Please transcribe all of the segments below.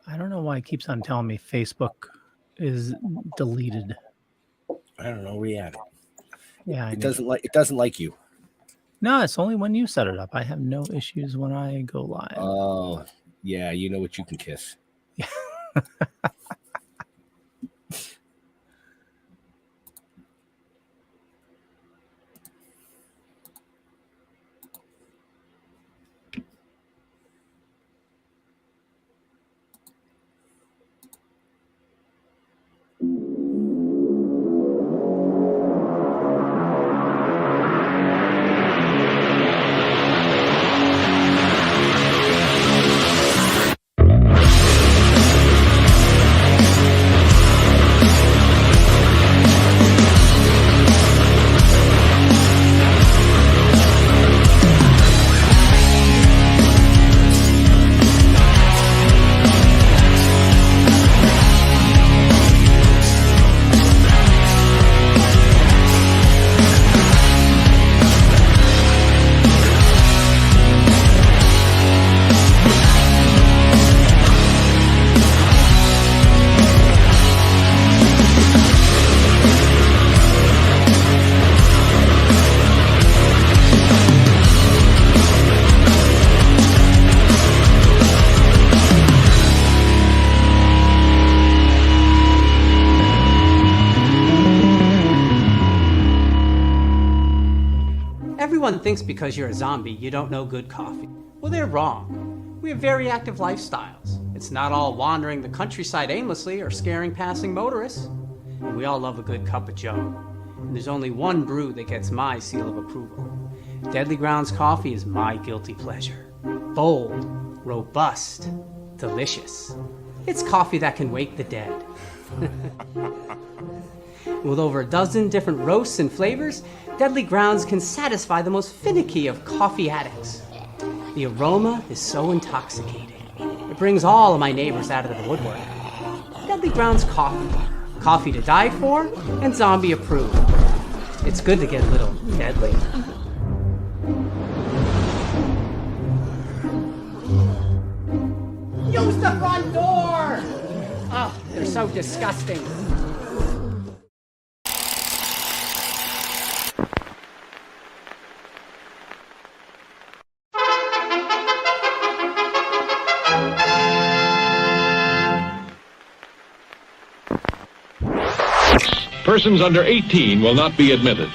I don't know why it keeps on telling me Facebook is deleted. I don't know. We had it. Yeah, it doesn't like you. No, it's only when you set it up. I have no issues when I go live. Oh, yeah. You know what you can kiss. Yeah. Everyone thinks because you're a zombie, you don't know good coffee. Well, they're wrong. We have very active lifestyles. It's not all wandering the countryside aimlessly or scaring passing motorists. And we all love a good cup of joe. And there's only one brew that gets my seal of approval. Deadly Grounds coffee is my guilty pleasure. Bold, robust, delicious. It's coffee that can wake the dead. With over a dozen different roasts and flavors, Deadly Grounds can satisfy the most finicky of coffee addicts. The aroma is so intoxicating. It brings all of my neighbors out of the woodwork. Deadly Grounds coffee. Coffee to die for and zombie approved. It's good to get a little deadly. Use the front door! Oh, they're so disgusting. Persons under 18 will not be admitted.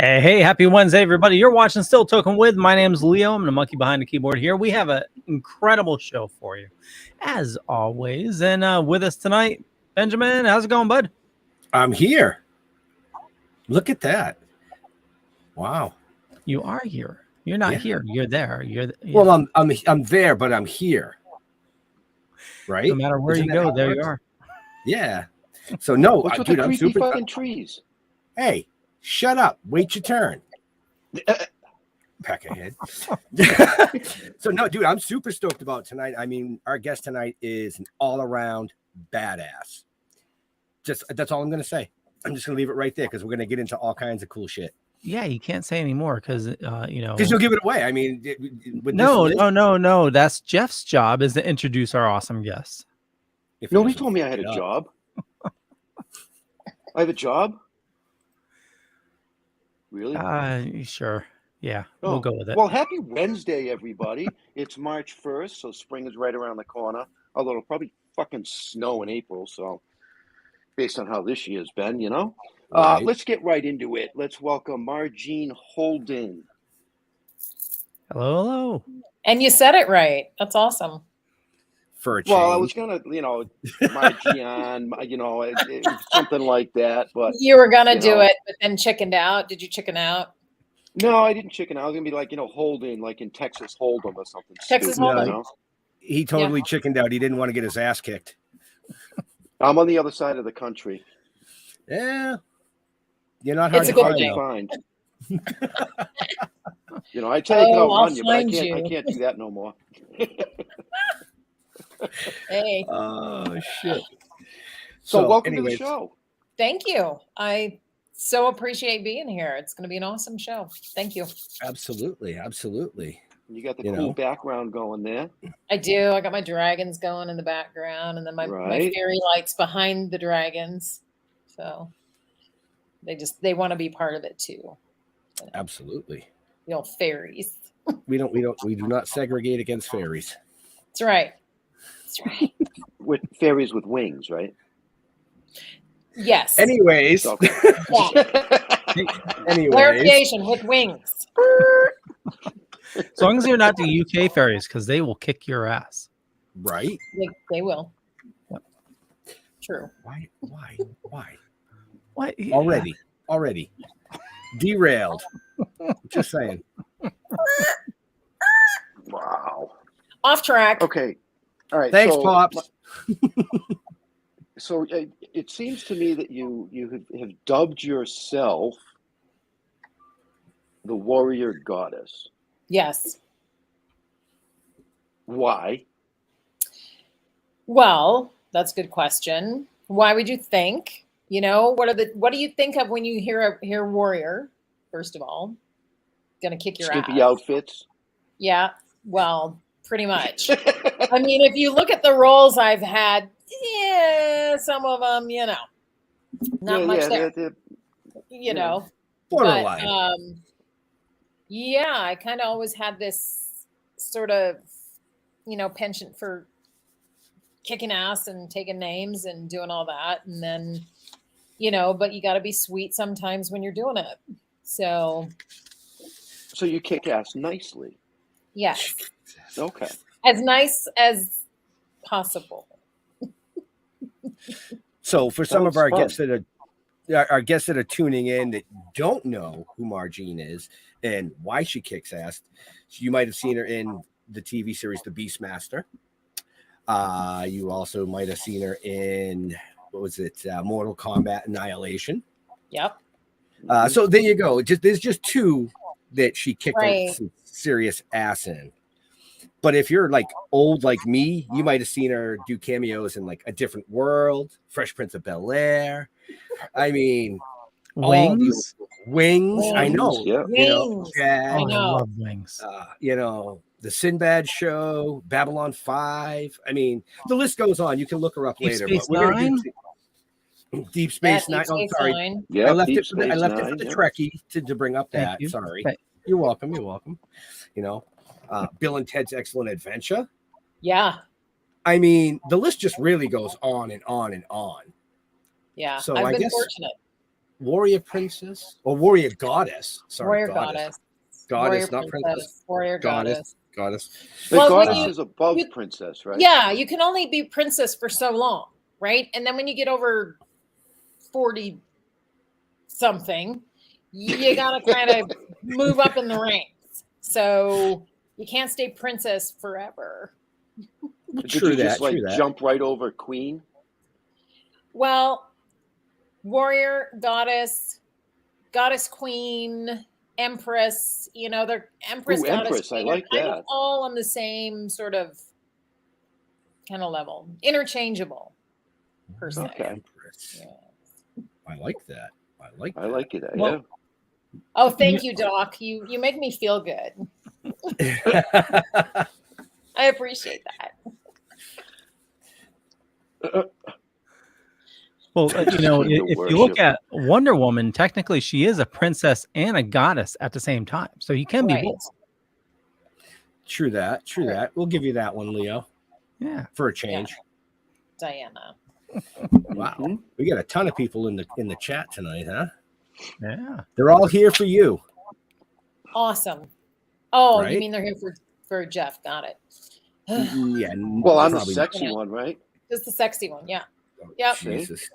Hey, happy Wednesday, everybody. You're watching Still Toking with. My name's Leo. I'm the monkey behind the keyboard here. We have an incredible show for you, as always. And with us tonight, Benjamin, how's it going, bud? I'm here. Look at that. Wow. You are here. You're not here. You're there. Well, I'm there, but I'm here. Right? No matter where you go, there you are. Yeah. So no, What's with dude, the I'm creepy super. fucking trees? Hey, shut up. Wait your turn. Pack ahead. So no, dude, I'm super stoked about tonight. I mean, our guest tonight is an all-around badass. Just that's all I'm gonna say. I'm just gonna leave it right there because we're gonna get into all kinds of cool shit. Yeah, you can't say anymore because Because you'll give it away. I mean, with no. That's Jeff's job is to introduce our awesome guest. Nobody told me I had a job. I have a job? Really? Sure. Yeah, we'll go with it. Well, happy Wednesday, everybody. It's March 1st, so spring is right around the corner. Although it'll probably fucking snow in April, so based on how this year's been, you know? Right. Let's get right into it. Let's welcome Marjean Holden. Hello. And you said it right. That's awesome. For a change. Well, I was gonna, Marjean, something like that. But You were gonna do it, but then chickened out. Did you chicken out? No, I didn't chicken out. I was gonna be like, Holden, like in Texas Hold'em or something. Texas stupid, Hold'em. you know? He totally chickened out. He didn't want to get his ass kicked. I'm on the other side of the country. Yeah. You're not hard It's a to good find, thing. though. I tell you, Oh, I'll I'll run you, but I find can't you. do that no more. Hey, Oh shit. So welcome anyways, to the show. thank you. I so appreciate being here. It's going to be an awesome show. Thank you. Absolutely. You got the You cool know. background going there. I do. I got my dragons going in the background, and then my Right. fairy lights behind the dragons. So they want to be part of it too. Absolutely. The old fairies. We do not segregate against fairies. That's right. That's right. With fairies with wings, right? Yes. Anyways. Okay. Anyways. Clarification with wings. As long as you're not the UK fairies, because they will kick your ass. Right? They will. Yep. True. Why? What? Already. Derailed. Just saying. Wow. Off track. Okay. All right. Thanks, so, Pops. So it seems to me that you have dubbed yourself the warrior goddess. Yes. Why? Well, that's a good question. Why would you think? What do you think of when you hear warrior? First of all, gonna kick your Skimpy ass. outfits. Yeah. Well, pretty much. I mean, if you look at the roles I've had, some of them, not much there. Borderline. But, I kind of always had this sort of, penchant for kicking ass and taking names and doing all that. And then, but you got to be sweet sometimes when you're doing it. So you kick ass nicely. yes, Okay. as nice as possible. So for some of our fun. guests that are tuning in that don't know who Marjean is and why she kicks ass, you might have seen her in the TV series The BeastMaster. You also might have seen her in Mortal Kombat Annihilation. Yep. So there you go. There's just two that she kicked Right. some serious ass in. But if you're like old like me, you might have seen her do cameos in like A Different World, Fresh Prince of Bel-Air. I mean, Wings. Wings. I know. Yeah. Wings. Yeah. Oh, I know. love wings. The Sinbad Show, Babylon 5. I mean, the list goes on. You can look her up Deep later. Space But we're gonna Nine? do Deep Space Nine. Oh, sorry. Yeah. I left Deep it for the Space Nine, the yeah. Trekkie to bring up Thank that. you. Sorry. Okay. You're welcome. Bill and Ted's Excellent Adventure. Yeah. I mean, the list just really goes on and on and on. Yeah. So I've I been guess- fortunate. warrior princess or warrior goddess. Sorry, Warrior goddess. Goddess, Warrior not princess. Warrior goddess. Goddess. The Well, when goddess you- is above you- princess, right? Yeah, you can only be princess for so long, right? And then when you get over 40 something, you gotta kind of move up in the ranks. So you can't stay princess forever. Did True you that, just like true that. jump right over queen? Well, warrior, goddess, goddess queen, empress, you know, they're empress, Ooh, goddess, empress, I queen are like kind of that. all on the same sort of kind of level, interchangeable per se. Okay. Empress. Yeah. I like that. I like I like it. Well- Yeah. Oh, thank you, Doc. You make me feel good. that. I appreciate that. Well, you know, Your if you look worship. at Wonder Woman, technically she is a princess and a goddess at the same time. So you can be Right. both. True that. True that. We'll give you that one, Leo, Yeah. for a change. Diana. Wow. Mhm. We got a ton of people in the chat tonight, huh? Yeah. They're all here for you. Awesome. Oh, Right? you mean they're here for Jeff? Got it. Yeah. Well, I'm the probably- sexy Yeah. one, right? Just the sexy one, yeah. Oh, Yep. Jesus.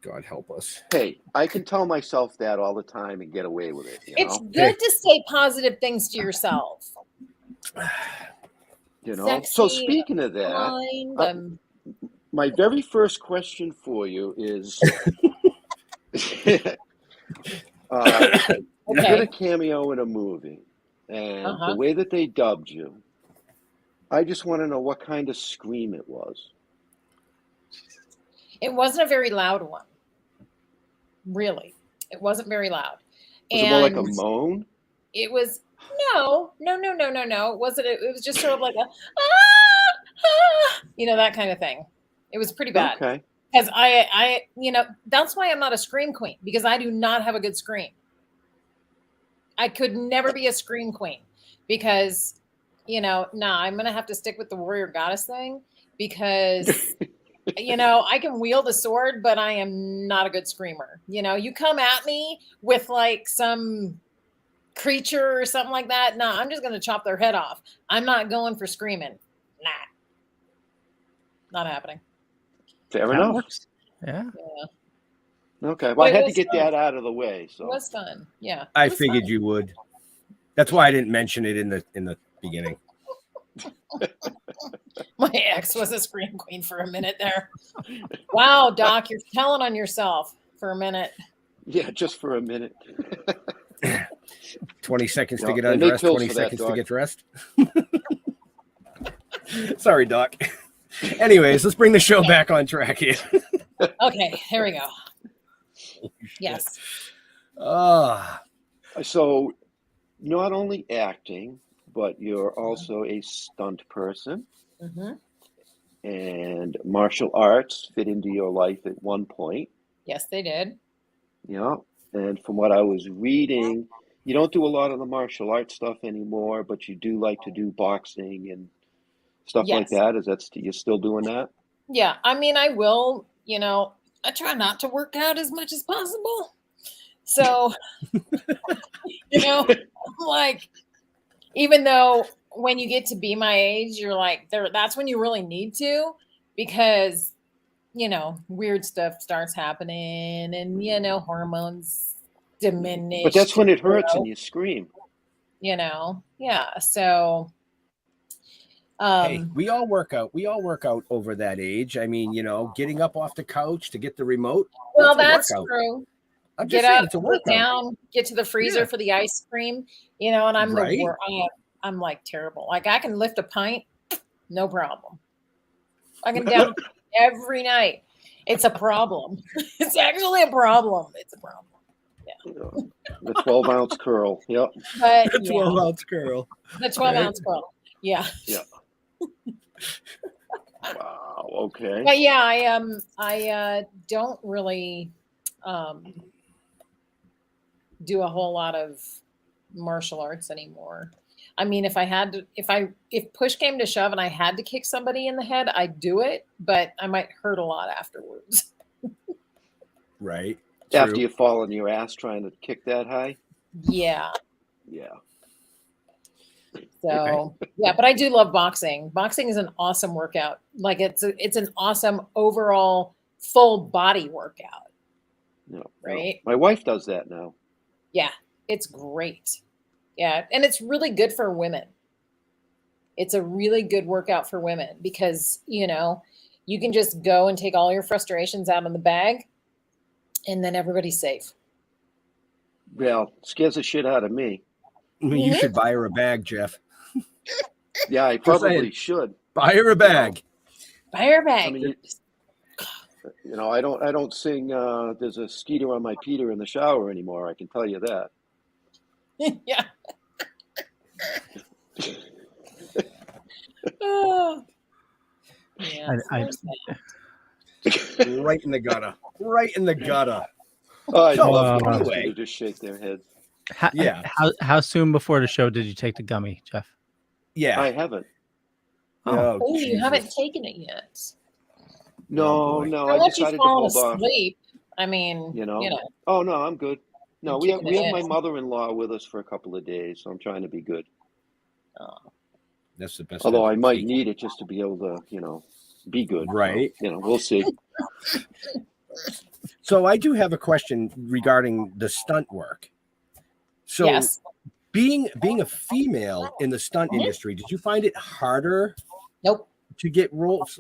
God help us. Hey, I can tell myself that all the time and get away with it. You It's know? good to say positive things to yourself. You know. So Sexy, speaking of that, Kind, my very first question for you is: you did a cameo in a movie, and Uh-huh. the way that they dubbed you, I just want to know what kind of scream it was. it wasn't a very loud one. Really. It wasn't very loud. Was it more like a And moan? it was no. It wasn't. It was just sort of like a you know, that kind of thing. It was pretty bad. Okay. Because I, you know, that's why I'm not a scream queen, because I do not have a good scream. I could never be a scream queen because, you know, I'm going to have to stick with the warrior goddess thing because, you know, I can wield a sword, but I am not a good screamer. You know, you come at me with like some creature or something like that. No, I'm just going to chop their head off. I'm not going for screaming. Nah. Not happening. Fair That enough. works. Yeah. Okay. Well, I It had to was get fun. that out of the way. It So was fun. Yeah. I It was figured fun. you would. That's why I didn't mention it in the beginning. My ex was a scream queen for a minute there. Wow, Doc, you're telling on yourself for a minute. yeah, just for a minute. 20 seconds to No, get they make undressed, pills 20 for that, seconds to Doc. get dressed. Sorry, Doc. Anyways, let's bring the show back on track here. Okay, here we go. Yes. So, not only acting, but you're also a stunt person, Hmm. and martial arts fit into your life at one point. Yes, they did. You know, and from what I was reading, you don't do a lot of the martial arts stuff anymore, but you do like to do boxing and stuff like Yes. that. Is that you still doing that? Yeah, I mean, I will, you know, I try not to work out as much as possible. So, you know, like, even though when you get to be my age, you're like, that's when you really need to, because, you know, weird stuff starts happening and, you know, hormones diminish. But that's when it hurts grow, and you scream. you know, yeah. So, Hey, we all work out. We all work out over that age. I mean, you know, getting up off the couch to get the remote. well, a that's workout. true. I'm Get just saying up, it's a put workout. down, get to the freezer Yeah. for the ice cream, you know, and I'm Right. I'm like terrible. Like I can lift a pint, no problem. I can down every night. It's a problem. It's actually a problem. It's a problem. You know, the 12-ounce curl. Yep. But The yeah, 12-ounce girl. the 12-ounce curl. Yeah. Yeah. Wow. Okay. But yeah, I don't really do a whole lot of martial arts anymore. I mean, if push came to shove and I had to kick somebody in the head, I'd do it, but I might hurt a lot afterwards. Right. After you fall on your ass trying to kick that high. Yeah. Yeah. So yeah, but I do love boxing. Boxing is an awesome workout. Like it's an awesome overall full body workout. No, right? No. My wife does that now. Yeah, it's great. Yeah, and it's really good for women. It's a really good workout for women because, you know, you can just go and take all your frustrations out in the bag and then everybody's safe. Well, scares the shit out of me. I mean, you should buy her a bag, Jeff. Yeah, I probably should. Buy her a bag. Buy her a bag. I mean, you know, I don't sing there's a skeeter on my Peter in the shower anymore, I can tell you that. Yeah. Oh. Yeah, right in the gutter. Right in the gutter. Oh, I So, love anyway. people to just shake their head. How soon before the show did you take the gummy, Jeff? Yeah. I haven't. Oh, you haven't taken it yet. No, I Unless decided you've to fallen hold off. asleep. I mean, you know. Oh no, I'm good. No, we have keeping it my in. mother-in-law with us for a couple of days, so I'm trying to be good. Oh. That's the best. Although I might need it just to be able to, you know, be good. Right. So, you know, we'll see. So I do have a question regarding the stunt work. So Yes. being a female in the stunt industry, did you find it harder? Nope. To get roles?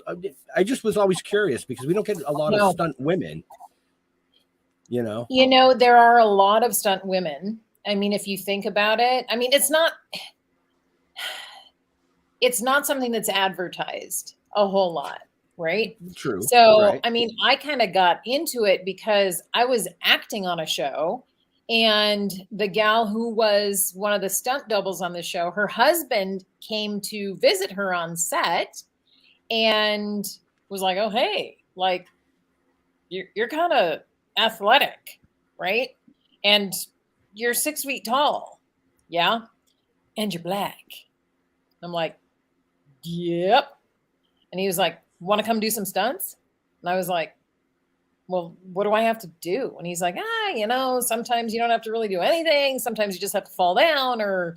I just was always curious because we don't get a lot of stunt women. You know, there are a lot of stunt women. I mean, if you think about it, I mean, it's not something that's advertised a whole lot, right? True. So, right. I mean, I kind of got into it because I was acting on a show, and the gal who was one of the stunt doubles on the show, her husband came to visit her on set and was like, "Oh, hey, like you're kind of athletic, right? And you're 6 feet tall, yeah, and you're black." I'm like, "Yep." And he was like, "Want to come do some stunts?" And I was like, "Well, what do I have to do?" And he's like, sometimes you don't have to really do anything. Sometimes you just have to fall down, or,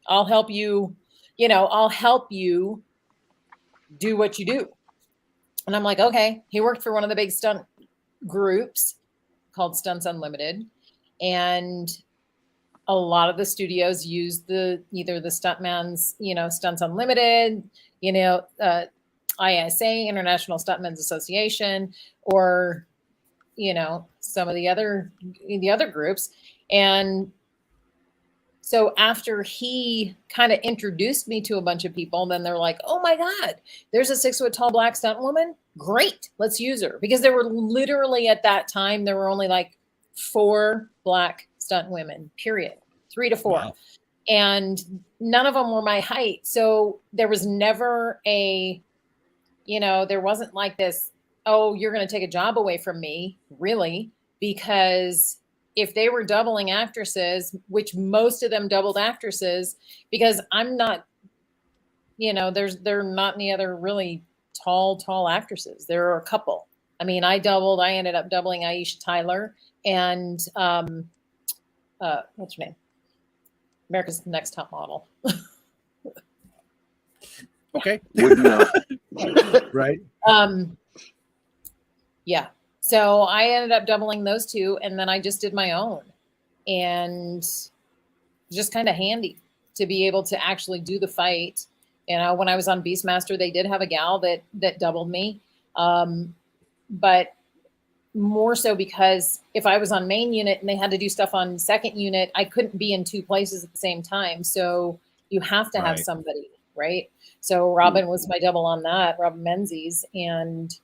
I'll help you, do what you do. And I'm like, okay. He worked for one of the big stunt groups called Stunts Unlimited. And a lot of the studios use either the Stuntman's, Stunts Unlimited, ISA, International Stuntmen's Association, or, some of the other groups. And so after he kind of introduced me to a bunch of people, then they're like, "Oh my God, there's a 6 foot tall black stunt woman. Great, let's use her." Because there were literally at that time, there were only like 4 black stunt women, period, 3 to 4. Wow. And none of them were my height. So there was never there wasn't like this, "Oh, you're going to take a job away from me," really, because if they were doubling actresses, which most of them doubled actresses, because I'm not, there are not any other really tall actresses. There are a couple. I mean, I ended up doubling Aisha Tyler and what's her name? America's Next Top Model. Okay. Right. Yeah. So I ended up doubling those 2, and then I just did my own, and just kind of handy to be able to actually do the fight. When I was on BeastMaster, they did have a gal that doubled me, but more so because if I was on main unit and they had to do stuff on second unit, I couldn't be in 2 places at the same time. So you have to have somebody, right? So Robin was my double on that, Robin Menzies, and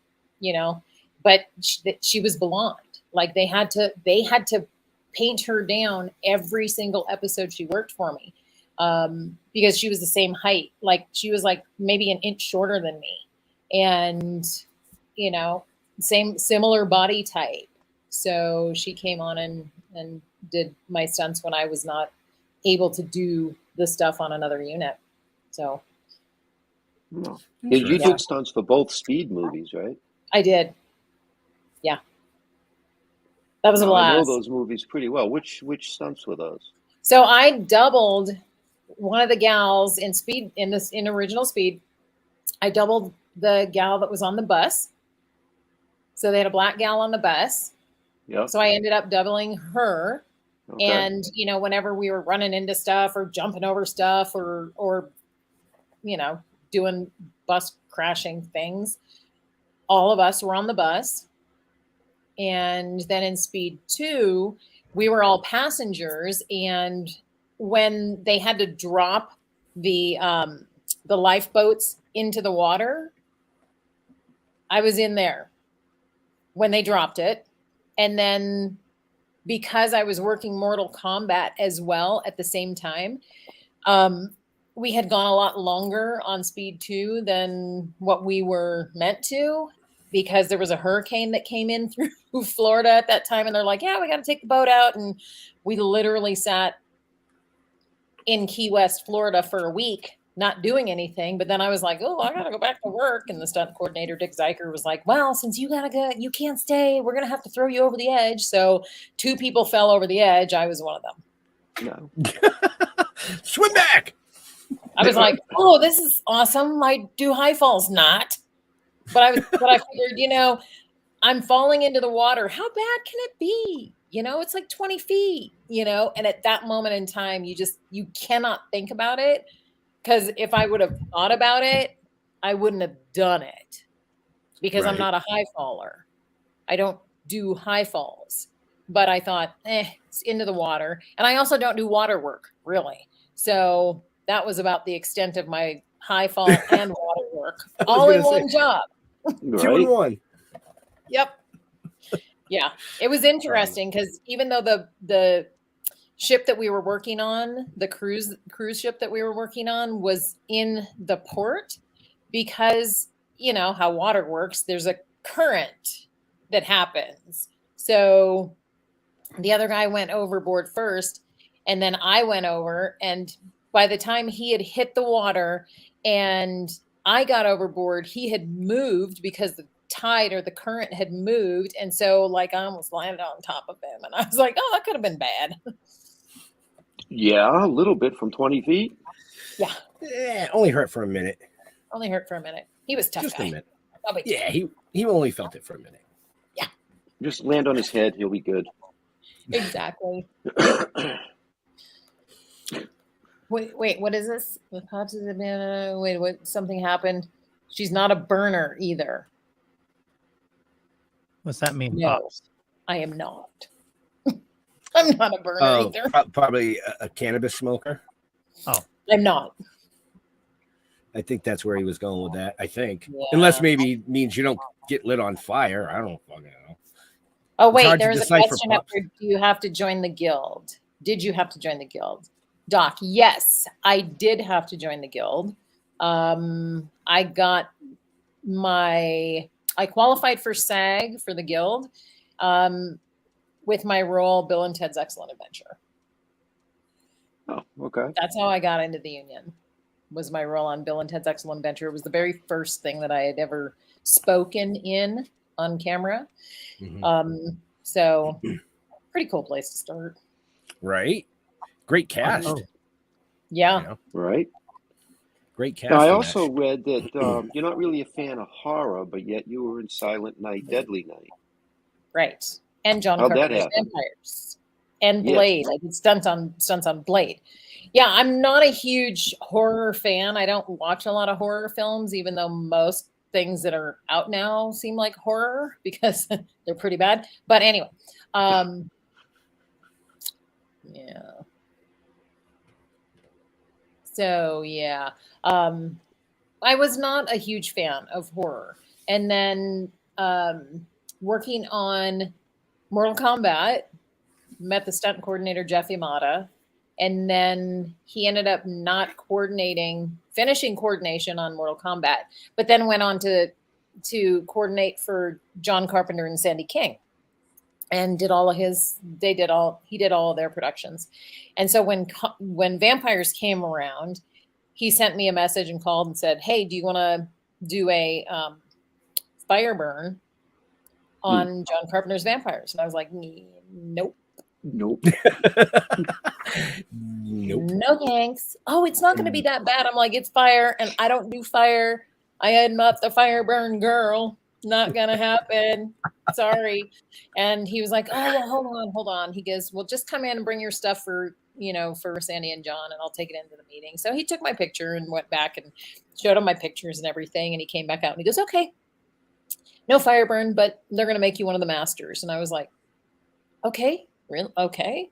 but she was blonde. Like they had to paint her down every single episode she worked for me, because she was the same height. Like she was like maybe an inch shorter than me, and similar body type. So she came on and did my stunts when I was not able to do the stuff on another unit. So you did stunts for both Speed movies, right? I did. Yeah. That was a Now, I know blast. those movies pretty well. Which stunts were those? So I doubled one of the gals in Speed in original Speed. I doubled the gal that was on the bus. So they had a black gal on the bus. Yeah. So I ended up doubling her. Okay. And, whenever we were running into stuff or jumping over stuff or doing bus crashing things, all of us were on the bus. And then in Speed 2, we were all passengers. And when they had to drop the lifeboats into the water, I was in there when they dropped it. And then because I was working Mortal Kombat as well at the same time, we had gone a lot longer on Speed 2 than what we were meant to, because there was a hurricane that came in through Florida at that time. And they're like, yeah, we got to take the boat out. And we literally sat in Key West, Florida for a week, not doing anything. But then I was like, oh, I got to go back to work. And the stunt coordinator, Dick Zeiker, was like, well, since you got to go, you can't stay. We're going to have to throw you over the edge. So 2 people fell over the edge. I was one of them. No. Swim back. I was like, oh, this is awesome. I do high falls, not. But I figured, I'm falling into the water. How bad can it be? It's like 20 feet, and at that moment in time, you cannot think about it. Because if I would have thought about it, I wouldn't have done it, because I'm not a high faller. I don't do high falls, but I thought, it's into the water. And I also don't do water work, really. So that was about the extent of my high fall and water work, all in one job. Right? 2 in 1. Yep. Yeah. It was interesting because even though the ship that we were working on, the cruise ship that we were working on, was in the port, because how water works, there's a current that happens. So the other guy went overboard first, and then I went over, and by the time he had hit the water and I got overboard, he had moved because the tide or the current had moved. And so I almost landed on top of him, and I was like, oh, that could have been bad. Yeah, a little bit from 20 feet. Yeah. Yeah, only hurt for a minute. Only hurt for a minute. He was a tough. Just guy. a minute. Oh, but Yeah, he only felt it for a minute. Yeah. Just land on his head. He'll be good. Exactly. Wait, what is this? The pops is a wait, what? Something happened. She's not a burner either. What's that mean, No, Pops? I am not. I'm not a burner either. Probably a cannabis smoker. Oh, I'm not. I think that's where he was going with that. I think, Yeah. unless maybe it means you don't get lit on fire. I don't fucking know. Oh It's wait, hard to there's a decipher, question up Pops. here. Do you have to join the guild? Did you have to join the guild? Doc, yes, I did have to join the guild. I qualified for SAG for the guild with my role, Bill and Ted's Excellent Adventure. Oh, okay. That's how I got into the union, was my role on Bill and Ted's Excellent Adventure. It was the very first thing that I had ever spoken in on camera. Mhm. So pretty cool place to start. Right? Great cast. Oh. Yeah. You know, Right. great cast. Now, I in that also show. read that you're not really a fan of horror, but yet you were in Silent Night, Deadly Night. Right. And John How'd that Carpenter's happen? Vampires. And Yeah. Blade. I did stunts on Blade. Yeah, I'm not a huge horror fan. I don't watch a lot of horror films, even though most things that are out now seem like horror because they're pretty bad. But anyway, yeah. So yeah, I was not a huge fan of horror, and then working on Mortal Kombat, met the stunt coordinator Jeff Yamada, and then he ended up not finishing coordination on Mortal Kombat, but then went on to coordinate for John Carpenter and Sandy King, and he did all of their productions. And so when Vampires came around, he sent me a message and called and said, hey, do you want to do a fire burn on John Carpenter's Vampires. And I was like, nope. Nope. Nope. No thanks. Oh, it's not going to be that bad. I'm like, it's fire, and I don't do fire. I am not the fire burn girl. Not going to happen. Sorry. And he was like, oh, well, hold on. He goes, well, just come in and bring your stuff for Sandy and John, and I'll take it into the meeting. So he took my picture and went back and showed him my pictures and everything. And he came back out and he goes, okay, no fire burn, but they're going to make you one of the masters. And I was like, okay, really? Okay,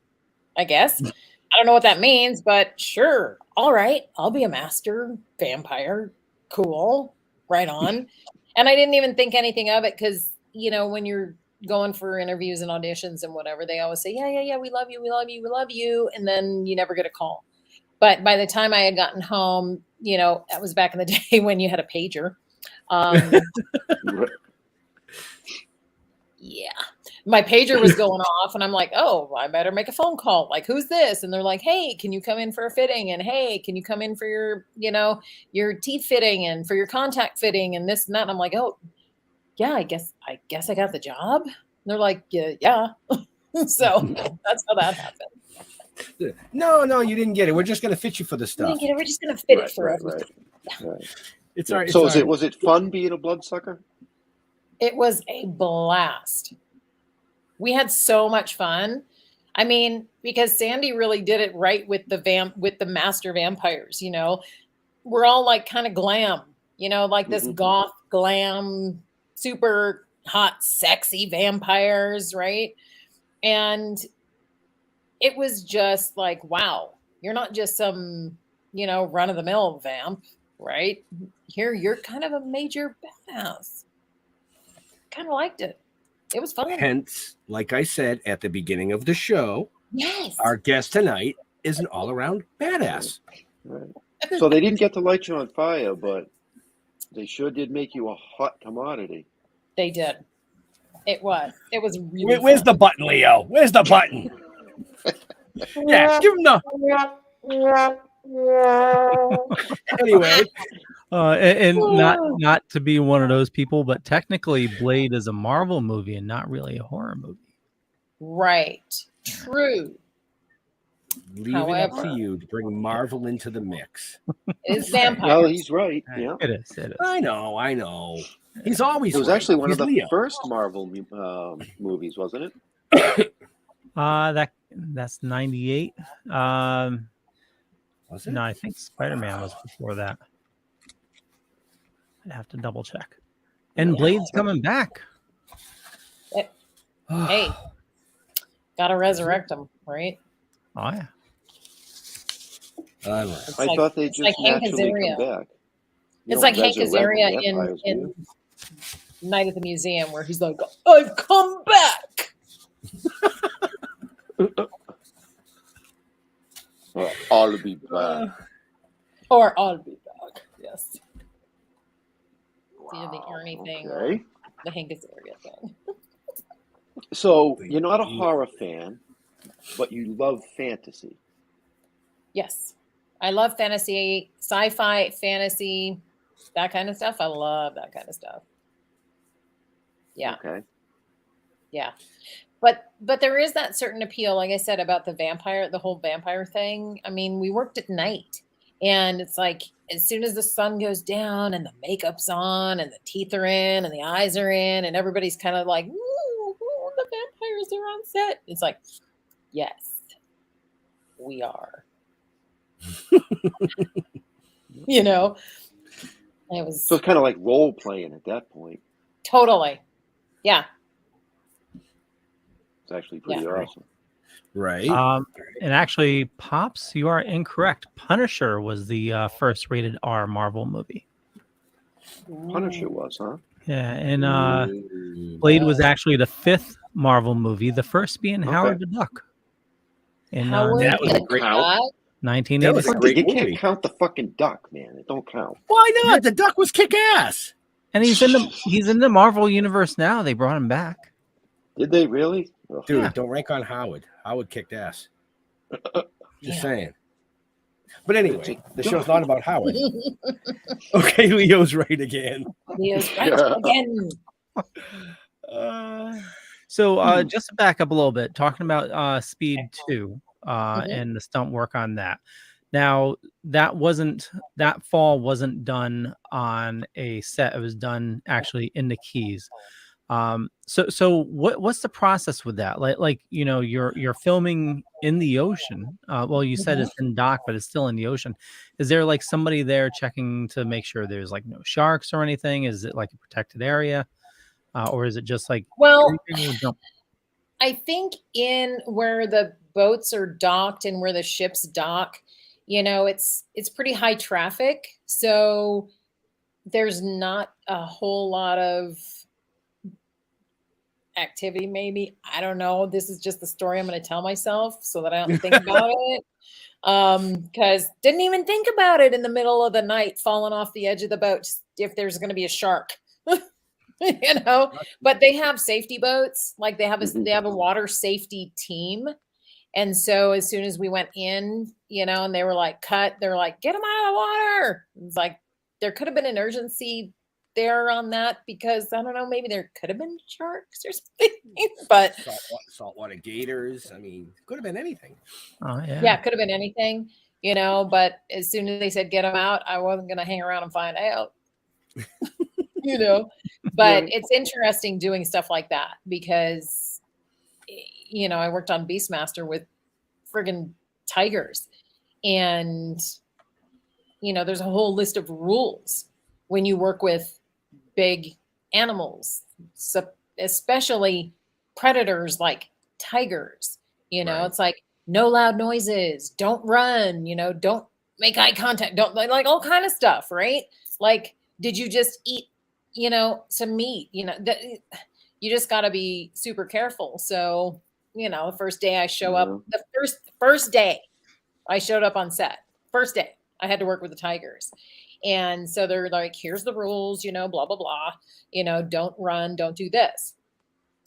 I guess. I don't know what that means, but sure. All right. I'll be a master vampire. Cool. Right on. And I didn't even think anything of it because, when you're going for interviews and auditions and whatever, they always say, yeah, we love you, we love you, we love you. And then you never get a call. But by the time I had gotten home, that was back in the day when you had a pager. Yeah. My pager was going off and I'm like, oh, I better make a phone call. Like, who's this? And they're like, hey, can you come in for a fitting? And hey, can you come in for your, your teeth fitting and for your contact fitting and this and that? And I'm like, oh, yeah, I guess I got the job. And they're like, yeah. So that's how that happened. No, you didn't get it. We're just going to fit you for the stuff. We're just going to fit it for everything. Right. It's all right. So was it fun being a bloodsucker? It was a blast. We had so much fun. I mean, because Sandy really did it right with the master vampires, We're all like kind of glam, like this goth glam, super hot, sexy vampires, right? And it was just like, wow, you're not just some, run-of-the-mill vamp, right? Here, you're kind of a major badass. Kind of liked it. It was fun. Hence, like I said at the beginning of the show, yes, our guest tonight is an all-around badass. Right. So they didn't get to light you on fire, but they sure did make you a hot commodity. They did. It was really Where's fun. the button, Leo? Where's the button? Yeah, give him the... Anyway. And not to be one of those people, but technically Blade is a Marvel movie and not really a horror movie. Right. True. Leave it up to you to bring Marvel into the mix. It's vampires. Well, he's right. Yeah, It is. I know. He's always. It was right. actually one He's of the Leo. first Marvel movies, wasn't it? That's 98. Was it? No, I think Spider-Man was before that. I'd have to double check. And Blade's coming back. Hey, gotta resurrect them, right? Oh yeah. I thought they just like Hank naturally come back. It's like Hank Azaria in Night at the Museum, where he's like, "I've come back." I'll be back. Or I'll be back. Yes. It's either the Wow, Ernie thing okay. or the Hank Azaria thing. So you're not a horror fan, but you love fantasy. Yes. I love fantasy, sci-fi, fantasy, that kind of stuff. I love that kind of stuff. Yeah. Okay. Yeah. But there is that certain appeal, like I said, about the whole vampire thing. I mean, we worked at night, and it's like as soon as the sun goes down and the makeup's on and the teeth are in and the eyes are in and everybody's kind of like, ooh, the vampires are on set. It's like, yes, we are. It was So it's kind of like role playing at that point. totally. Yeah. It's actually pretty awesome. Right. And actually, Pops, you are incorrect. Punisher was the first rated R Marvel movie. Punisher was, huh? Yeah, and Blade was actually the fifth Marvel movie, the first being Howard the Duck. In Howard that was a great Duck. 1986. great You movie. can't count the fucking duck, man. It don't count. Why not? The duck was kick ass. And he's in the Marvel universe now. They brought him back. Did they really? Ugh. Dude, Yeah. don't rank on Howard. Howard kicked ass. Just Yeah. saying. But anyway, the show's not about Howard. Okay, Leo's right again. He is right again. So just to back up a little bit, talking about Speed 2 Mhm. and the stunt work on that. Now that fall wasn't done on a set. It was done actually in the Keys. So what's the process with that? Like you're filming in the ocean. Well, you said Mhm. it's in dock, but it's still in the ocean. Is there like somebody there checking to make sure there's like no sharks or anything? Is it like a protected area? Or is it just like Well, anything will jump? I think in where the boats are docked and where the ships dock, it's pretty high traffic. So there's not a whole lot of activity, maybe. I don't know. This is just the story I'm going to tell myself so that I don't think about it. Because didn't even think about it in the middle of the night, falling off the edge of the boat if there's going to be a shark. But they have safety boats, like they have a water safety team. And so as soon as we went in, and they were like, they're like, get them out of the water. It's like there could have been an urgency there on that because I don't know, maybe there could have been sharks or something. But saltwater gators. I mean, could have been anything. Oh yeah, it could have been anything, but as soon as they said get them out, I wasn't going to hang around and find out. But it's interesting doing stuff like that because I worked on BeastMaster with friggin' tigers, and there's a whole list of rules when you work with big animals, so especially predators like tigers. Right. It's like no loud noises, don't run, don't make eye contact, don't like all kind of stuff, right? Like, did you just eat some meat? You just got to be super careful. So the first day I show up, the first day I showed up on set, first day I had to work with the tigers. And so they're like, here's the rules, blah, blah, blah, don't run, don't do this.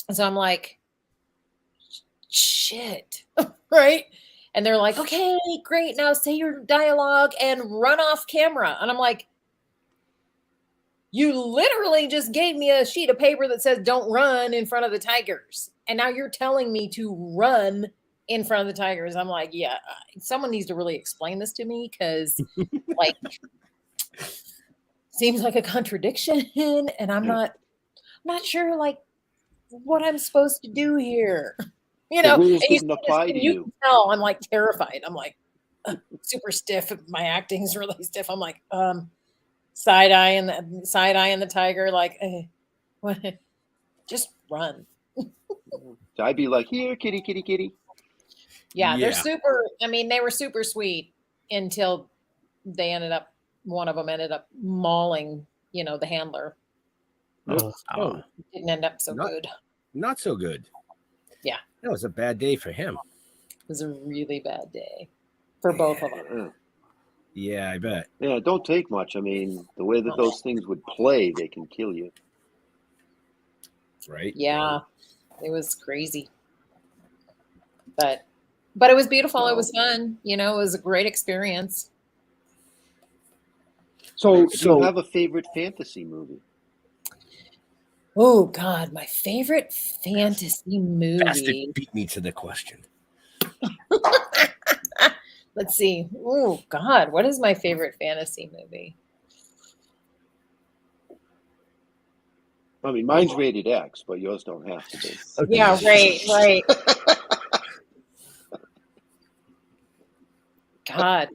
And so I'm like, shit, right? And they're like, okay, great. Now say your dialogue and run off camera. And I'm like, you literally just gave me a sheet of paper that says don't run in front of the tigers. And now you're telling me to run in front of the tigers. I'm like, yeah, someone needs to really explain this to me because like seems like a contradiction and I'm not sure like what I'm supposed to do here. The rules didn't apply to you. Can tell I'm like terrified. I'm like super stiff. My acting's really stiff. I'm like, side eye and the tiger, like, what? Just run. So I'd be like, here, kitty, kitty, kitty. Yeah, they're super. I mean, they were super sweet until one of them ended up mauling, the handler. Oh. Didn't end up so good. Not so good. Yeah. That was a bad day for him. It was a really bad day for both of them. Yeah, I bet. Yeah, it don't take much. I mean, the way that those things would play, they can kill you. Right? Yeah, it was crazy. But it was beautiful. It was fun. It was a great experience. So do you have a favorite fantasy movie? Oh, God, my favorite fantasy movie. Bastard beat me to the question. Let's see. Oh, God, what is my favorite fantasy movie? I mean, mine's rated X, but yours don't have to be. Okay. Yeah, right. God.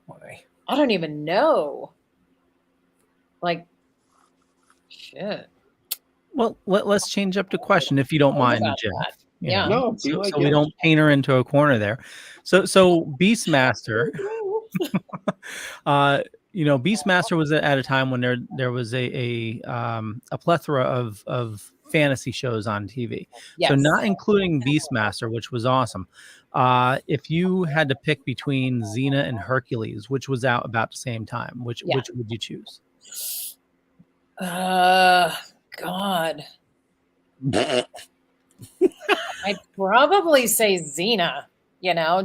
Why? I don't even know. Like, shit. Well, let's change up the question if you don't mind, Jim. Yeah. No, so we don't paint her into a corner there. So BeastMaster, BeastMaster was at a time when there was a plethora of fantasy shows on TV. Yes. So not including BeastMaster, which was awesome. If you had to pick between Xena and Hercules, which was out about the same time, which would you choose? God. I'd probably say Xena,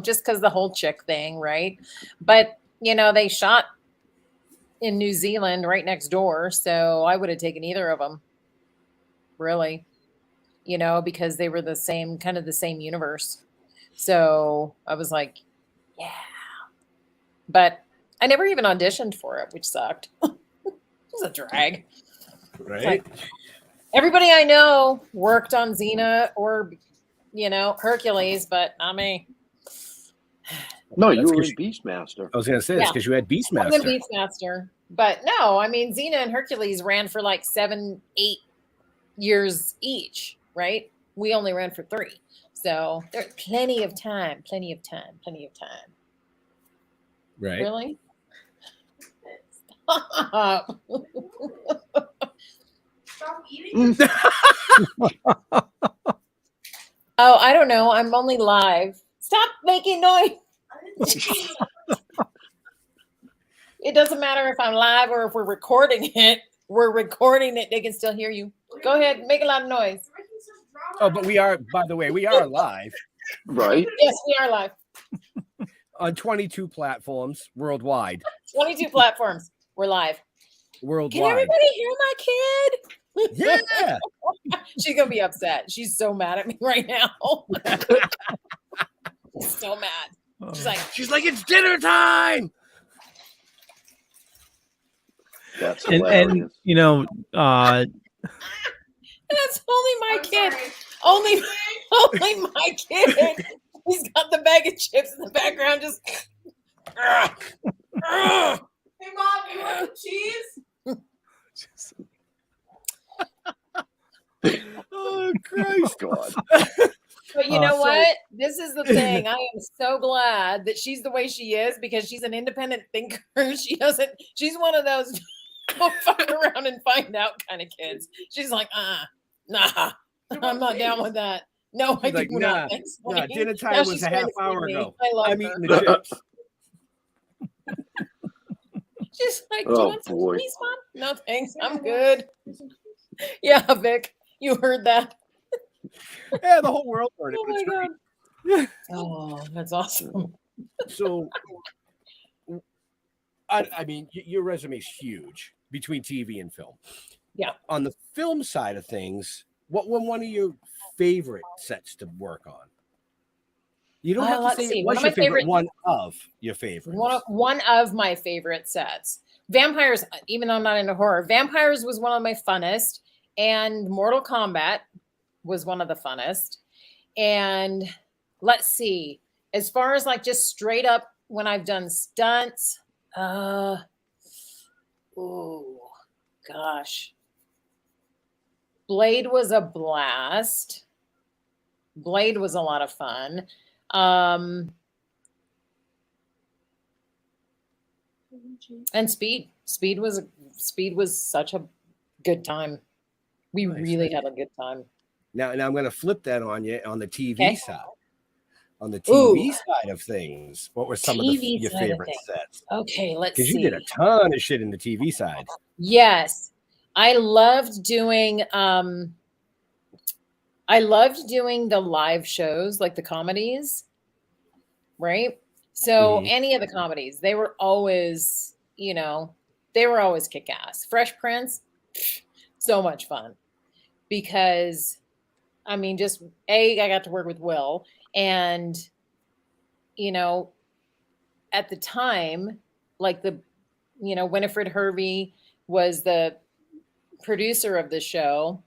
just because the whole chick thing, right? But, they shot in New Zealand right next door, so I would have taken either of them. really, because they were the same universe. So I was like, yeah. But I never even auditioned for it, which sucked. It was a drag. Right. Like, everybody I know worked on Xena or, Hercules, but not me. No, That's you were 'cause in BeastMaster. I was going to say this because you had I was BeastMaster. in BeastMaster. But no, I mean, Xena and Hercules ran for like 7-8 years each, right? We only ran for 3. So there's plenty of time. Right. Really? Stop. Stop eating. Oh, I don't know. I'm only live. Stop making noise. It doesn't matter if I'm live or if we're recording it. We're recording it. They can still hear you. Go ahead. Make a lot of noise. Oh, but we are, by the way, we are live Right? Yes, we are live. on 22 platforms worldwide. 22 platforms. We're live. Can Worldwide. everybody hear my kid? Yeah. She's going to be upset. She's so mad at me right now. So mad. She's like, it's dinner time. That's And hilarious. that's only my kid. Only my kid. He's got the bag of chips in the background just. Hey, Mom, you want the cheese? Oh, Christ. God. But you know what? This is the thing. I am so glad that she's the way she is because she's an independent thinker. She's one of those go fuck around and find out kind of kids. She's like, nah, I'm not down with that. No, I Like, do not. Thanks, nah, honey. dinner Now time was she's a trying half to hour feed me. ago. I love I'm her. eating the chips. She's like, do you Oh, want some boy. cheese, Mom? No, thanks. I'm good. Yeah, Vic, you heard that. Yeah, the whole world heard it. Oh my It's great. God. Oh, that's awesome. So, I mean, your resume is huge between TV and film. Yeah. On the film side of things, what were one of your favorite sets to work on? You don't have to Let's say see. it One was of your my favorite. favorite- One of your favorites. One of my favorite sets. Vampires, even though I'm not into horror, Vampires was one of my funnest, and Mortal Kombat was one of the funnest. And let's see, as far as like just straight up when I've done stunts, oh gosh. Blade was a blast. Blade was a lot of fun. And Speed was such a good time. We Nice. really had a good time. Now I'm going to flip that on you on the TV Okay. side. On the TV side of things, what were some of your side of favorite things. sets? Okay, let's see. Because you did a ton of shit in the TV side. Yes. I loved doing the live shows, like the comedies, right? So any of the comedies, they were always, kick ass. Fresh Prince, so much fun. Because I mean, just I got to work with Will, and at the time, like Winifred Hervey was the producer of the show.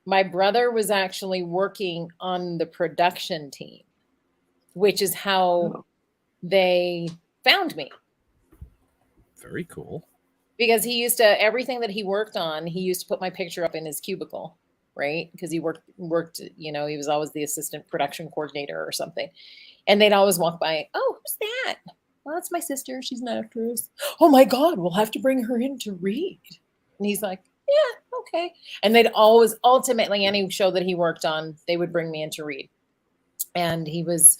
My brother was actually working on the production team, which is how they found me. Very cool. Because he used to, everything that he worked on, he used to put my picture up in his cubicle, right? Because he worked, he was always the assistant production coordinator or something. And they'd always walk by, oh, who's that? Well, that's my sister. She's an actress. Oh my God, we'll have to bring her in to read. And he's like, yeah, okay. And they'd always, ultimately, any show that he worked on, they would bring me in to read. And he was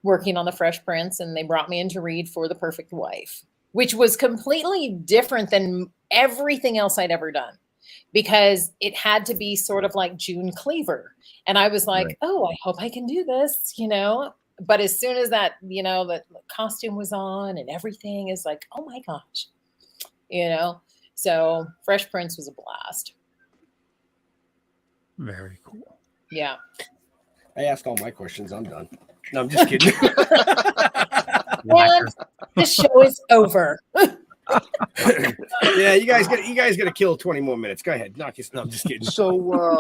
working on the Fresh Prince, and they brought me in to read for The Perfect Wife, which was completely different than everything else I'd ever done, because it had to be sort of like June Cleaver. And I was like, oh, I hope I can do this, But as soon as that, the costume was on and everything is like, oh my gosh, So Fresh Prince was a blast. Very cool. Yeah. I asked all my questions. I'm done. No, I'm just kidding. And the show is over. Yeah, you guys got to kill 20 more minutes. Go ahead, knock your. No, I'm just kidding. So,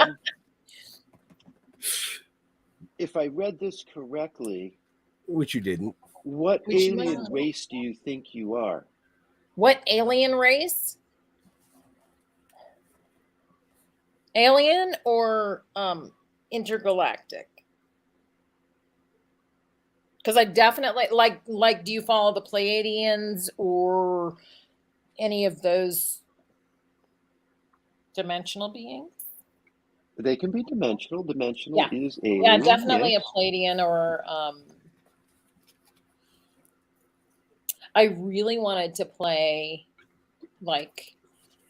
if I read this correctly, Which you didn't. what Which you alien must. race do you think you are? What alien race? Alien or intergalactic? Because I definitely like. Do you follow the Pleiadians or any of those dimensional beings? They can be dimensional. Dimensional Yeah. is alien. Yeah, definitely yes. a Pleiadian or. I really wanted to play like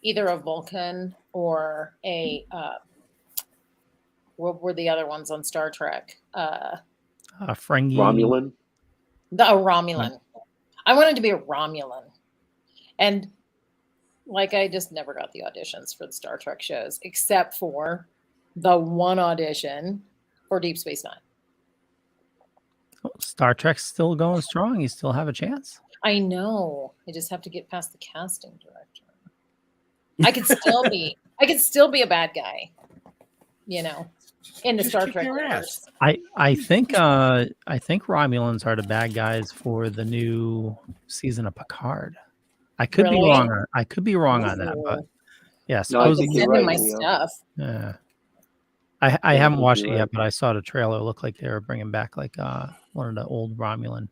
either a Vulcan or a what were the other ones on Star Trek? Ferengi. Romulan. A Romulan. I wanted to be a Romulan. And like I just never got the auditions for the Star Trek shows, except for the one audition for Deep Space Nine. Star Trek's still going strong. You still have a chance. I know. I just have to get past the casting director. I could still be a bad guy, you know, in the Just Star kick Trek their universe. I think Romulans are the bad guys for the new season of Picard. I could be Really? wrong. I could be wrong on that, but yeah, No, I think supposedly. you're Send in right, my Leo. stuff. Yeah. I Yeah, haven't I think watched it you're yet, right. but I saw the trailer. It looked like they were bringing back like one of the old Romulan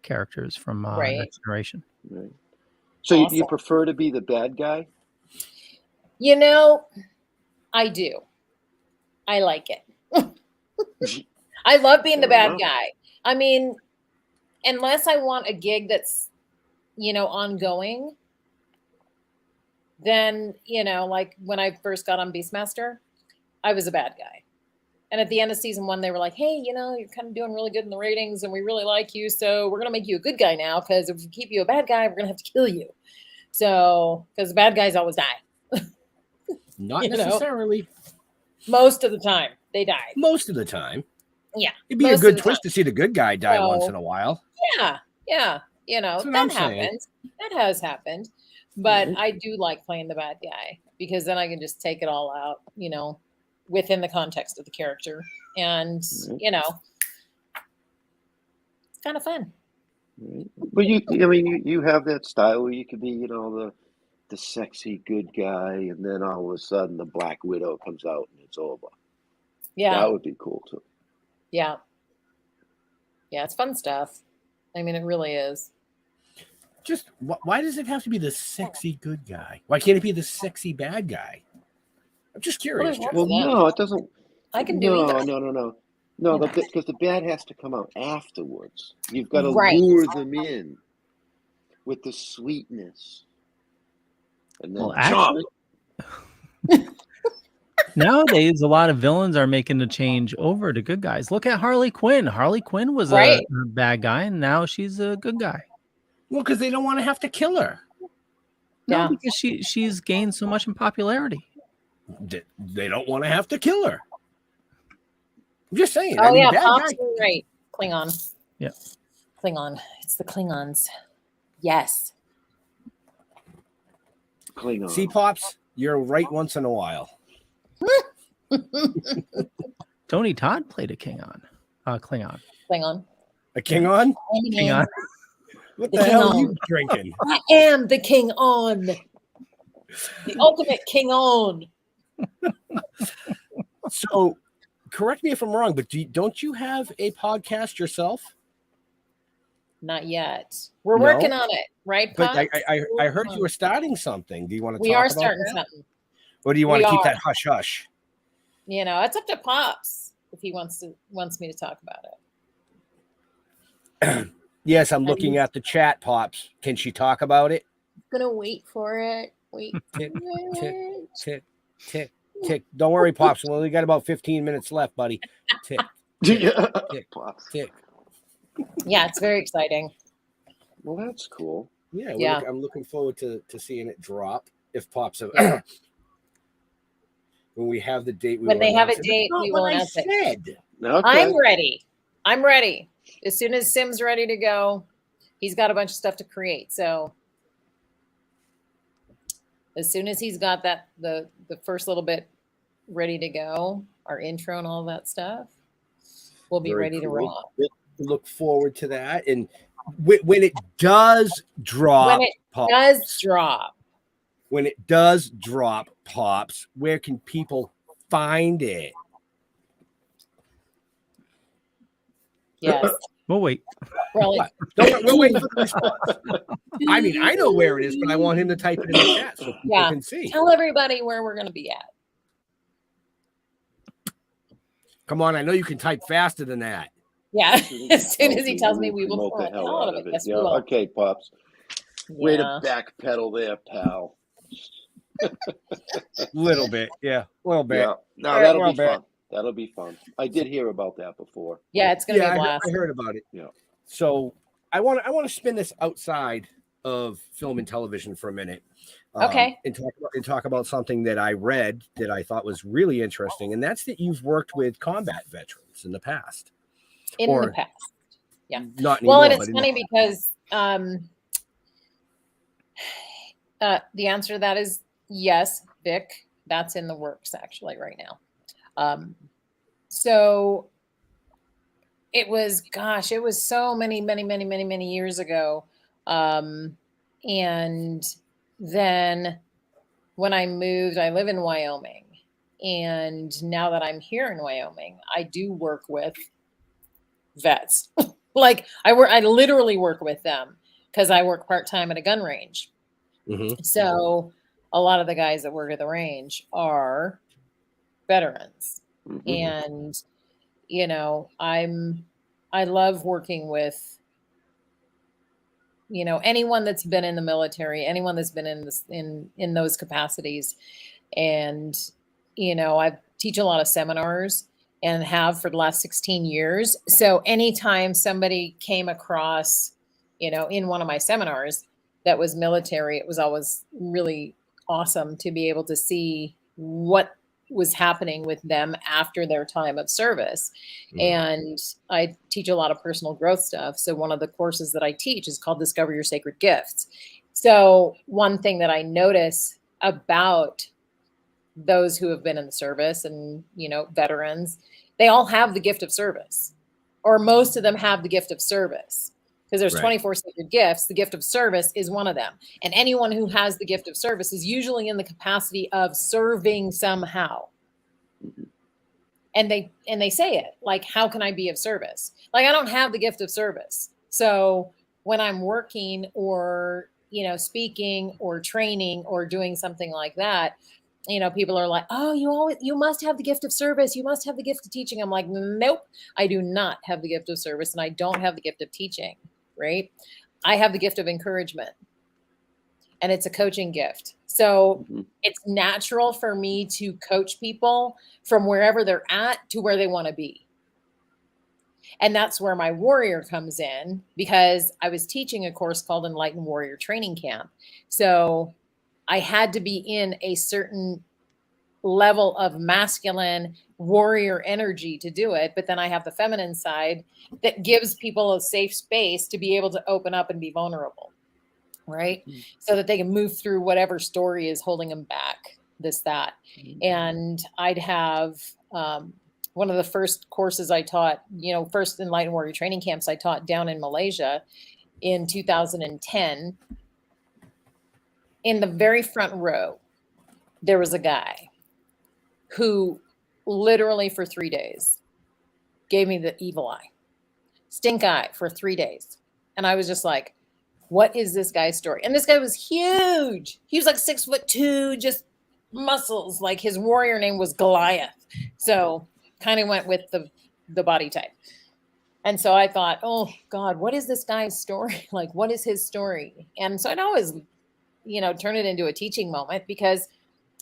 characters from Right. Next Generation. Right. So you Awesome. prefer to be the bad guy? You know, I do. I like it. I love being the Fair bad enough. guy. I mean, unless I want a gig that's, you know, ongoing, then, you know, like when I first got on BeastMaster, I was a bad guy. And at the end of season 1, they were like, hey, you know, you're kind of doing really good in the ratings and we really like you. So we're going to make you a good guy now because if we keep you a bad guy, we're going to have to kill you. So, because bad guys always die. Not You know. necessarily. Most of the time, they die. Most of the time. Yeah. It'd be a Most of good the twist to see the good guy die So- once in a while. Yeah. Yeah. You know, That's what that I'm saying. happens. That has happened. But Mhm. I do like playing the bad guy because then I can just take it all out, you know, within the context of the character. And, Mhm. you know, it's kind of fun. Right. But you have that style where you could be, you know, the sexy good guy, and then all of a sudden the Black Widow comes out and it's over. Yeah. That would be cool too. Yeah. Yeah. It's fun stuff. I mean, it really is. Just why does it have to be the sexy good guy? Why can't it be the sexy bad guy? I'm just curious. Well, Jeff. Well, Yeah. no, it doesn't. I can do either. No, because the bad has to come out afterwards. You've got to Right. lure them in with the sweetness. And then Well, actually, nowadays a lot of villains are making the change over to good guys. Look at Harley Quinn. Harley Quinn was Right. a bad guy, and now she's a good guy. Well, because they don't want to have to kill her. No, Yeah. because she's gained so much in popularity. They don't want to have to kill her. I'm just saying. Oh, I mean, yeah. bad Pops guy. were right. Klingon. Yeah. Klingon. It's the Klingons. Yes. Klingon. See, Pops, you're right once in a while. Tony Todd played a Klingon. Klingon. A king on? Klingon. What The the king hell are on. you drinking? I am the king on. The ultimate king on. So, correct me if I'm wrong, but don't you have a podcast yourself? Not yet. We're No? working on it, right, But Pops? I heard you were starting something. Do you want to We talk are about starting that? something. Or do you want We to keep are. that hush hush? You know, it's up to Pops if he wants me to talk about it. Yes, I'm looking at the chat, Pops. Can she talk about it? Gonna wait for it. Wait. Tick, tick, tick, tick, tick. Don't worry, Pops. We only got about 15 minutes left, buddy. Tick, Yeah. tick, Pops. tick. Yeah, it's very exciting. Well, that's cool. Yeah, Yeah. I'm looking forward to seeing it drop. If Pops, Yeah. When we have the date, When they have a announce it. date, That's not we will what I announce it. said. Okay. I'm ready. I'm ready. As soon as Sim's ready to go, he's got a bunch of stuff to create. So as soon as he's got that the first little bit ready to go, our intro and all that stuff, we'll be Very ready to cool. roll. Look forward to that. And when it does drop, When it does drop, when it does drop, Pops, where can people find it? yes. We'll wait. Probably. What? We'll wait for the response. I mean, I know where it is, but I want him to type it in the chat so people Yeah. can see. Tell everybody where we're going to be at. Come on, I know you can type faster than that. Yeah. As soon as he tells me, we will promote pull the it hell out out of it. of it. Yes, we Yeah. will. Okay, Pops. Way Yeah. to backpedal there, pal. Little bit, yeah, a little bit. Yeah. No, Yeah, that'll well, be bet. fun. That'll be fun. I did hear about that before. Yeah, it's going to Yeah, be a blast. I heard about it. Yeah. So I want to spin this outside of film and television for a minute. Okay. And talk about something that I read that I thought was really interesting, and that's that you've worked with combat veterans in the past. In or the past. Yeah. Not Well, anymore. and it's but in funny the- because the answer to that is yes, Vic. That's in the works actually right now. So it was so many years ago. And then when I moved, I live in Wyoming. And now that I'm here in Wyoming, I do work with vets. Like I literally work with them because I work part-time at a gun range. Mhm. So a lot of the guys that work at the range are veterans. Mhm. And, you know, I love working with, you know, anyone that's been in the military, anyone that's been in this, in those capacities. And, you know, I teach a lot of seminars and have for the last 16 years. So anytime somebody came across, you know, in one of my seminars that was military, it was always really awesome to be able to see what was happening with them after their time of service. And I teach a lot of personal growth stuff. So one of the courses that I teach is called Discover Your Sacred Gifts. So one thing that I notice about those who have been in the service and, you know, veterans, they all have the gift of service, or most of them have the gift of service, because there's Right. 24 sacred gifts. The gift of service is one of them. And anyone who has the gift of service is usually in the capacity of serving somehow. And they say it like, how can I be of service? Like, I don't have the gift of service. So when I'm working or, you know, speaking or training or doing something like that, you know, people are like, oh, you must have the gift of service. You must have the gift of teaching. I'm like, nope, I do not have the gift of service, and I don't have the gift of teaching, right? I have the gift of encouragement, and it's a coaching gift. So it's natural for me to coach people from wherever they're at to where they want to be. And that's where my warrior comes in, because I was teaching a course called Enlightened Warrior Training Camp. So I had to be in a certain level of masculine warrior energy to do it. But then I have the feminine side that gives people a safe space to be able to open up and be vulnerable, right? So that they can move through whatever story is holding them back, that. And I'd have one of the first courses I taught, you know, first Enlightened Warrior Training Camps I taught down in Malaysia in 2010. In the very front row, there was a guy who literally for 3 days gave me the evil eye, stink eye for 3 days. And I was just like, what is this guy's story? And this guy was huge. He was like 6'2", just muscles. Like his warrior name was Goliath. So kind of went with the body type. And so I thought, oh God, what is this guy's story? Like, what is his story? And so I'd always, you know, turn it into a teaching moment, because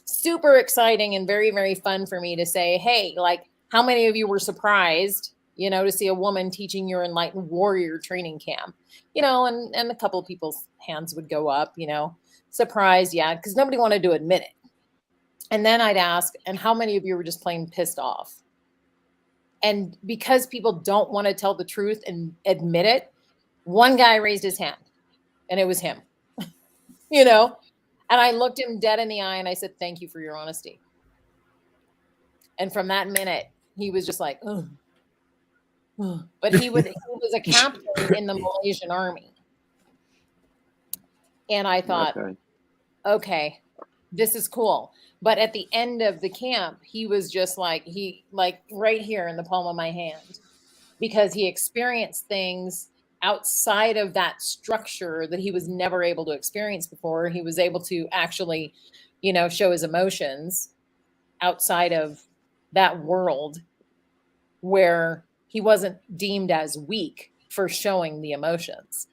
super exciting and very, very fun for me to say, hey, like, how many of you were surprised, you know, to see a woman teaching your Enlightened Warrior Training Camp, you know, and a couple of people's hands would go up, you know, surprised. Yeah. Cause nobody wanted to admit it. And then I'd ask, and how many of you were just plain pissed off? And because people don't want to tell the truth and admit it, one guy raised his hand, and it was him, you know? And I looked him dead in the eye and I said, thank you for your honesty. And from that minute, he was just like, ugh. But he was a captain in the Malaysian army. And I thought, okay, this is cool. But at the end of the camp, he was just like right here in the palm of my hand, because he experienced things outside of that structure that he was never able to experience before. He was able to actually, you know, show his emotions outside of that world where he wasn't deemed as weak for showing the emotions.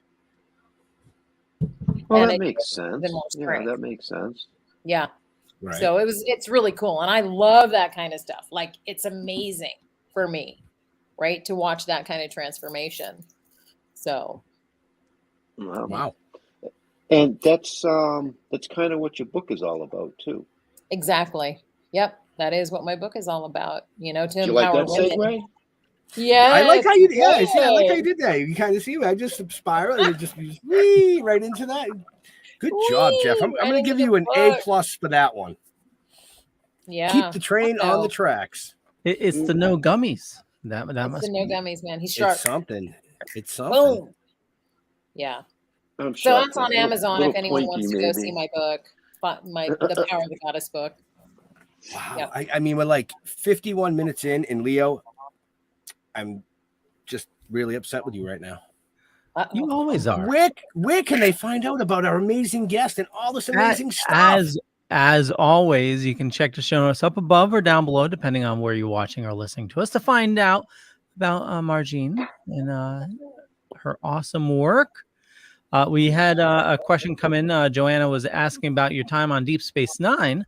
Well, And that it makes gave sense. them more Yeah, strength. that makes sense. Yeah. Right. So it's really cool. And I love that kind of stuff. Like, it's amazing for me, right, to watch that kind of transformation. So Wow. And that's kind of what your book is all about too. exactly. Yep. That is what my book is all about, you know, to Do you like empower that women. segue? Yeah. I like how you I like how you did that. You kind of see I just spiral and it just wee right into that. Good job, Jeff. I'm going to give you an A+ for that one. Yeah. Keep the train on the tracks. It's the no gummies. That It's must the be no gummies, man. He's sharp. It's something. It's something. Boom. Yeah. I'm So sharp. that's on Little- Amazon little if anyone pointy, wants to go maybe. see my book, the Power of the Goddess book. Wow. Yep. I mean, we're like 51 minutes in, and Leo, I'm just really upset with you right now. You always are. Where can they find out about our amazing guest and all this amazing stuff? As always, you can check the show notes up above or down below, depending on where you're watching or listening to us, to find out about Marjean and her awesome work. We had a question come in. Joanna was asking about your time on Deep Space Nine.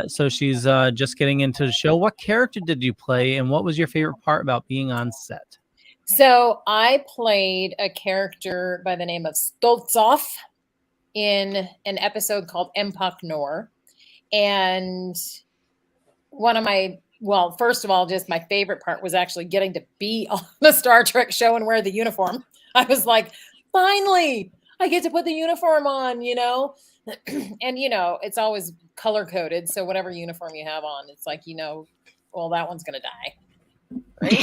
So she's just getting into the show. What character did you play, and what was your favorite part about being on set? So I played a character by the name of Stoltzov in an episode called Empok Nor. And first of all, just my favorite part was actually getting to be on the Star Trek show and wear the uniform. I was like, finally, I get to put the uniform on, you know? And, you know, it's always color coded. So whatever uniform you have on, it's like, you know, well, that one's going to die. Right?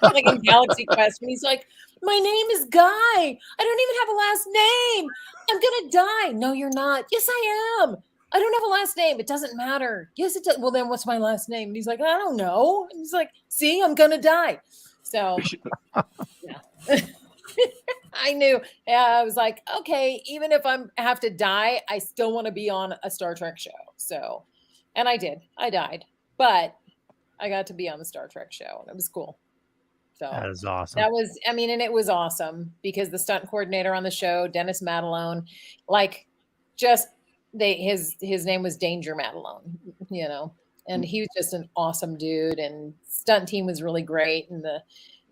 Like in Galaxy Quest, when he's like, my name is Guy. I don't even have a last name. I'm going to die. No, you're not. Yes, I am. I don't have a last name. It doesn't matter. Yes, it does. Well, then what's my last name? And he's like, I don't know. And he's like, see, I'm going to die. So, yeah. I knew. I was like, okay, even if I have to die, I still want to be on a Star Trek show. So, and I did. I died. But I got to be on the Star Trek show. And it was cool. So that is awesome. That was, I mean, and it was awesome because the stunt coordinator on the show, Dennis Matalone, like just his name was Danger Matalone, you know, and he was just an awesome dude, and stunt team was really great, and the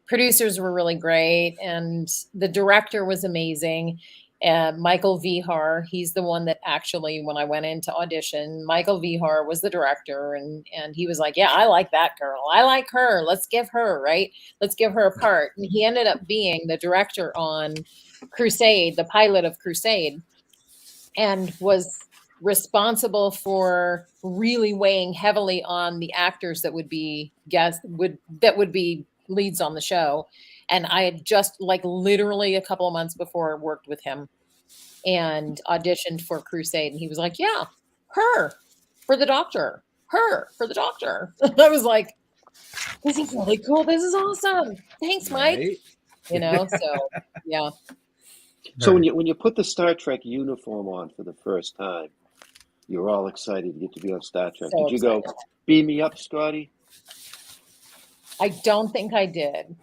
producers were really great, and the director was amazing. Michael Vihar, he's the one that actually, when I went into audition, Michael Vihar was the director, and he was like, yeah, I like that girl. I like her. Let's give her, right? Let's give her a part. And he ended up being the director on Crusade, the pilot of Crusade, and was responsible for really weighing heavily on the actors that would be leads on the show. And I had just like literally a couple of months before worked with him and auditioned for Crusade. And he was like, yeah, her for the doctor. I was like, this is really cool. This is awesome. Thanks, Mike. Right? You know, so yeah. So when you put the Star Trek uniform on for the first time, you're all excited to get to be on Star Trek. So Did you go, beam me up, Scotty? I don't think I did.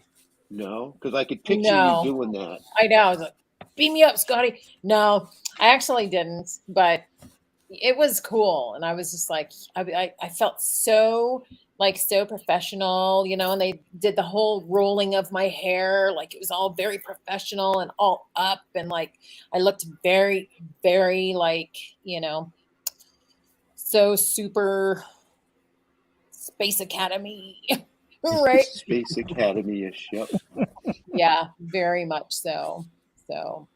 No, because I could picture you doing that. I know. I was like, beam me up, Scotty. No, I actually didn't, but it was cool. And I was just like, I felt so professional, you know, and they did the whole rolling of my hair. Like it was all very professional and all up. And like, I looked very, very like, you know, so super Space Academy, right? Space Academy-ish. Yep. Yeah, very much so. So,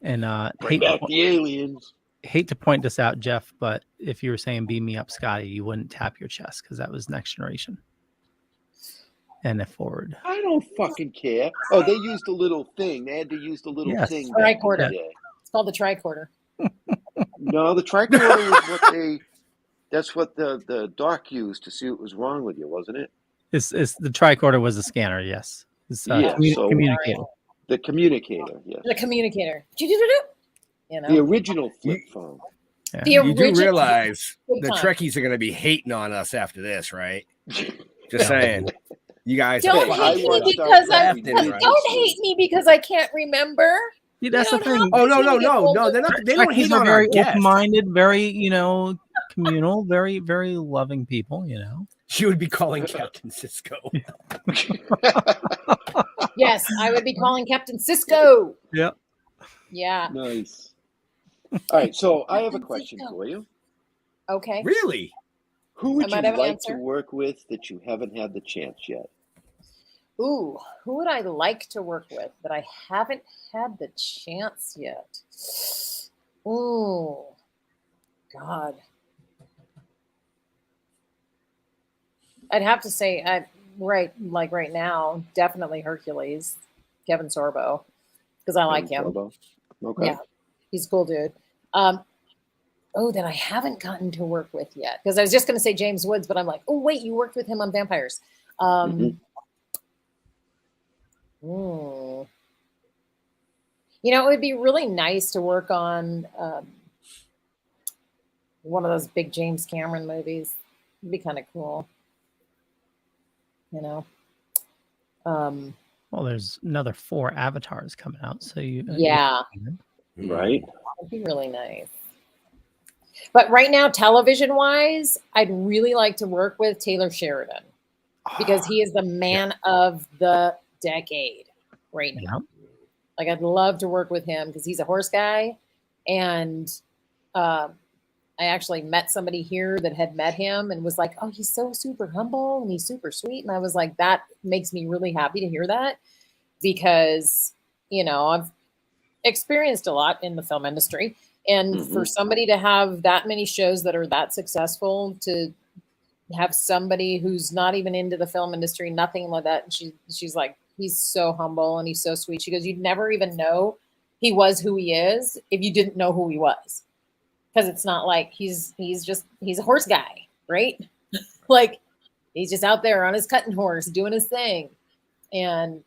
And Bring back the aliens. hate to point this out, Jeff, but if you were saying "Beam me up, Scotty," you wouldn't tap your chest because that was Next Generation. And the forward. I don't fucking care. Oh, they used a little thing. They had to use the little thing. back in the tricorder. day. It's called the tricorder. No, the tricorder was what they. That's what the doc used to see what was wrong with you, wasn't it? It's the tricorder was a scanner, yes. It's Yeah, so- communicator. The communicator, yes. The communicator. You know, The original flip phone. Yeah. the You do original- realize Big the time. Trekkies are going to be hating on us after this, right? Just saying. You guys Don't Hey, I hate me watched because our I'm. movie, right? Don't hate me because I can't remember. See, that's the You don't thing. Oh, no, have no, to get no, older. no. They're not, they don't Trekkies hate are on our very guest. open-minded, very, communal, very, very loving people, She would be calling Captain Cisco. Yes, I would be calling Captain Cisco. Yeah. Yeah. Nice. All right, so I have a question for you. Okay. Really? Who would I you might have an like to answer. work with that you haven't had the chance yet? Ooh, who would I like to work with that I haven't had the chance yet? Ooh, God. I'd have to say, right now, definitely Hercules, Kevin Sorbo, because I like him. Turbo? Okay. Yeah, he's a cool dude. That I haven't gotten to work with yet, because I was just going to say James Woods, but I'm like, oh wait, you worked with him on Vampires. Mhm. It would be really nice to work on one of those big James Cameron movies. It'd be kind of cool. Well, there's another 4 avatars coming out, so Yeah, Right? it'd be really nice. But right now, television-wise, I'd really like to work with Taylor Sheridan because he is the man of the decade right now. Like, I'd love to work with him because he's a horse guy. And I actually met somebody here that had met him and was like, oh, he's so super humble and he's super sweet. And I was like, that makes me really happy to hear that because, I've experienced a lot in the film industry. And for somebody to have that many shows that are that successful, to have somebody who's not even into the film industry, nothing like that. And she's like, he's so humble and he's so sweet. She goes, you'd never even know he was who he is if you didn't know who he was. Because it's not like he's a horse guy, right? Like he's just out there on his cutting horse doing his thing. And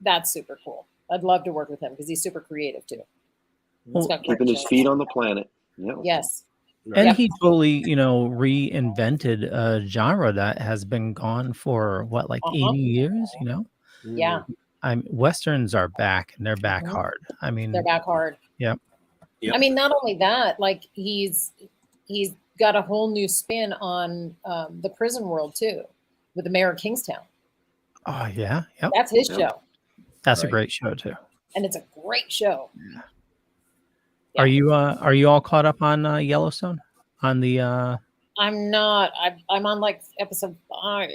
that's super cool. I'd love to work with him because he's super creative too. He's got great Keeping his shows. feet on the planet. Yeah. Yes. And Yep. he totally, reinvented a genre that has been gone for what, like 80 years, Yeah. Westerns are back and they're back hard. I mean, They're back hard. Yep. Yep. I mean, not only that, like he's got a whole new spin on the prison world too, with the Mayor of Kingstown. Oh yeah. Yep. That's his Yep. show, That's a Right. great show too. and it's a great show. Yeah. Are you all caught up on Yellowstone? On the I'm not. I'm on like episode 5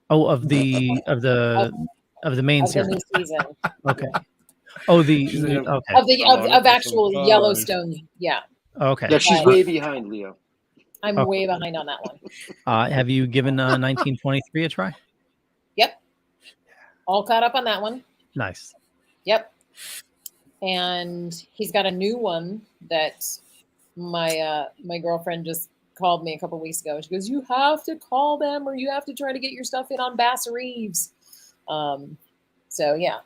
of the main of the series. new season Okay. Oh, okay. of actual Yellowstone. Yeah, Okay. Yeah, she's Right. way behind, Leo. I'm Okay. way behind on that one. Have you given 1923 a try? Yep, all caught up on that one. Nice. Yep. And he's got a new one that my girlfriend just called me a couple weeks ago. She goes, you have to call them or you have to try to get your stuff in on Bass Reeves. So yeah.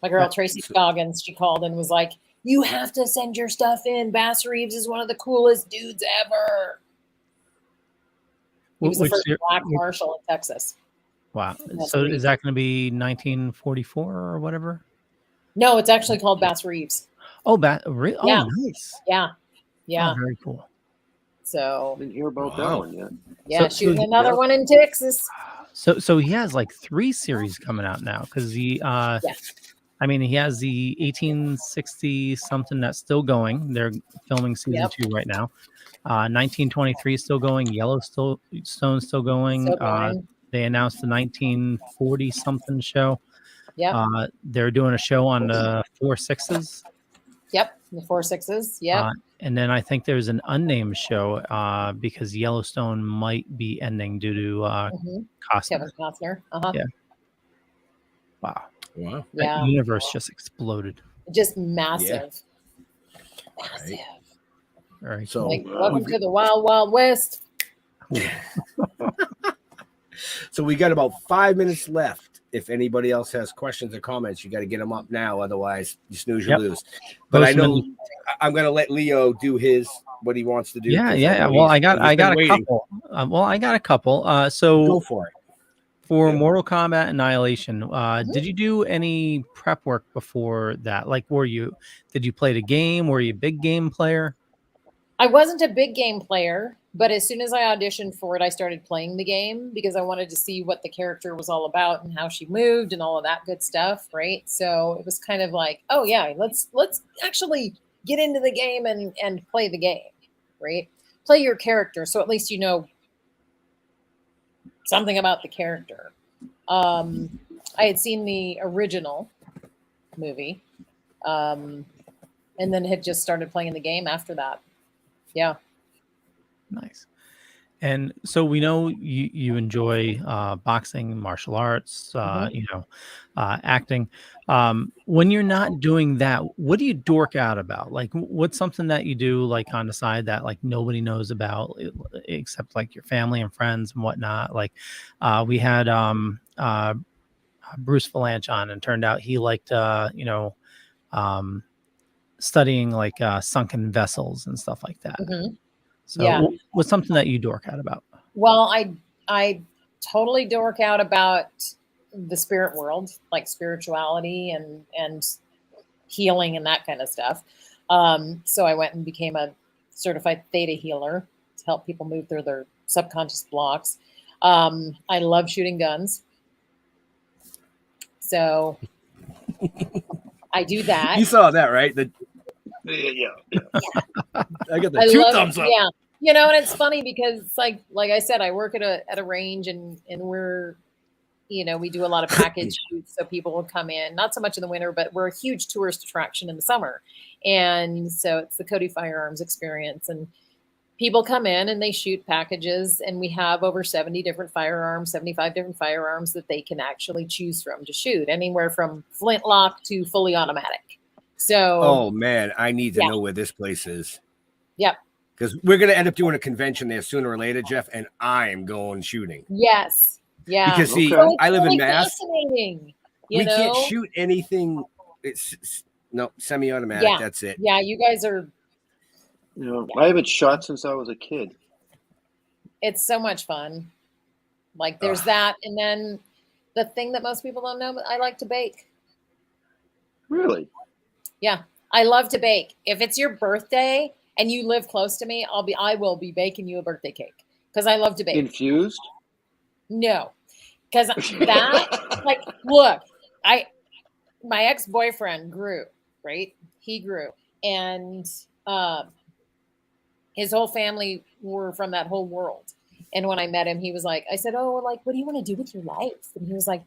My girl Tracy Scoggins, she called and was like, you have to send your stuff in. Bass Reeves is one of the coolest dudes ever. He was the Which first year- black marshal in Texas. Wow. That's So great. is that going to be 1944 or whatever? No, it's actually called Bass Reeves. Oh, Yeah. Oh, nice. Yeah. Yeah. Oh, very cool. So Didn't hear about that Wow. one yet. yeah, So- shooting so- another one in Texas. So he has like 3 series coming out now because I mean, he has the 1860 something that's still going. They're filming season 2 right now. 1923 is still going. Yellowstone still going. Still going. They announced the 1940 something show. Yep. They're doing a show on the 4/6s. Yep. The 4/6s. Yep. And then I think there's an unnamed show because Yellowstone might be ending due to Costner. Kevin Costner. Yeah. Wow. Wow. Yeah. That universe just exploded. Just massive. Massive. All right. So Like, welcome to the Wild Wild West. So we got about 5 minutes left. If anybody else has questions or comments, you got to get them up now. Otherwise, you snooze, you lose. But Post I know them I'm going to let Leo do what he wants to do. Yeah. Well, I got a couple. I got a couple. So Go for it. For Mortal Kombat Annihilation, did you do any prep work before that? Like, did you play the game? Were you a big game player? I wasn't a big game player, but as soon as I auditioned for it, I started playing the game because I wanted to see what the character was all about and how she moved and all of that good stuff, right? So it was kind of like, oh yeah, let's actually get into the game and play the game, right? Play your character, so at least you know something about the character. I had seen the original movie, and then had just started playing the game after that. Yeah. Nice. And so we know you enjoy boxing, martial arts, acting. When you're not doing that, what do you dork out about? Like, what's something that you do like on the side that like nobody knows about except like your family and friends and whatnot? Like, we had Bruce Valanche on, and turned out he liked studying like sunken vessels and stuff like that. So what's something that you dork out about? Well, I totally dork out about the spirit world, like spirituality and healing and that kind of stuff. So I went and became a certified theta healer to help people move through their subconscious blocks. I love shooting guns. So I do that. You saw that, right? Yeah. I got the two thumbs up. Yeah. You know, and it's funny because it's like I said, I work at a range and we're, we do a lot of package shoots. So people will come in, not so much in the winter, but we're a huge tourist attraction in the summer. And so it's the Cody Firearms experience, and people come in and they shoot packages, and we have over 70 different firearms, 75 different firearms that they can actually choose from to shoot, anywhere from flintlock to fully automatic. So, oh man, I need to know where this place is. Yep. Because we're going to end up doing a convention there sooner or later, Jeff, and I'm going shooting. Yes. Yeah. Because see, I live in Mass. Fascinating. We can't shoot anything. It's semi-automatic. Yeah. That's it. Yeah, you guys are. I haven't shot since I was a kid. It's so much fun. Like there's that, and then the thing that most people don't know, but I like to bake. Really? Yeah, I love to bake. If it's your birthday and you live close to me, I will be baking you a birthday cake because I love to bake. Infused? No, because that look, my ex-boyfriend grew, right? He grew, and his whole family were from that whole world. And when I met him, he was like, I said, oh, like, what do you want to do with your life? And he was like,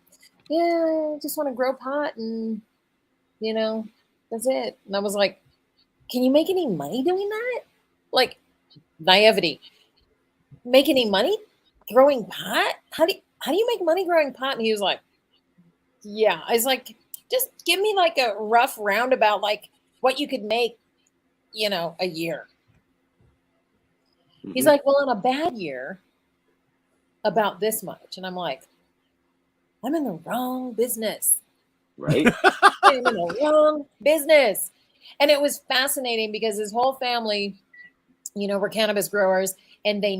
yeah, I just want to grow pot and, that's it. And I was like, can you make any money doing that? Like, naivety. Make any money growing pot? How do you make money growing pot? And he was like, yeah. I was like, just give me like a rough roundabout, like what you could make, a year. Mm-hmm. He's like, well, in a bad year, about this much. And I'm like, I'm in the wrong business. Right? I'm in the wrong business. And it was fascinating because his whole family, were cannabis growers, and they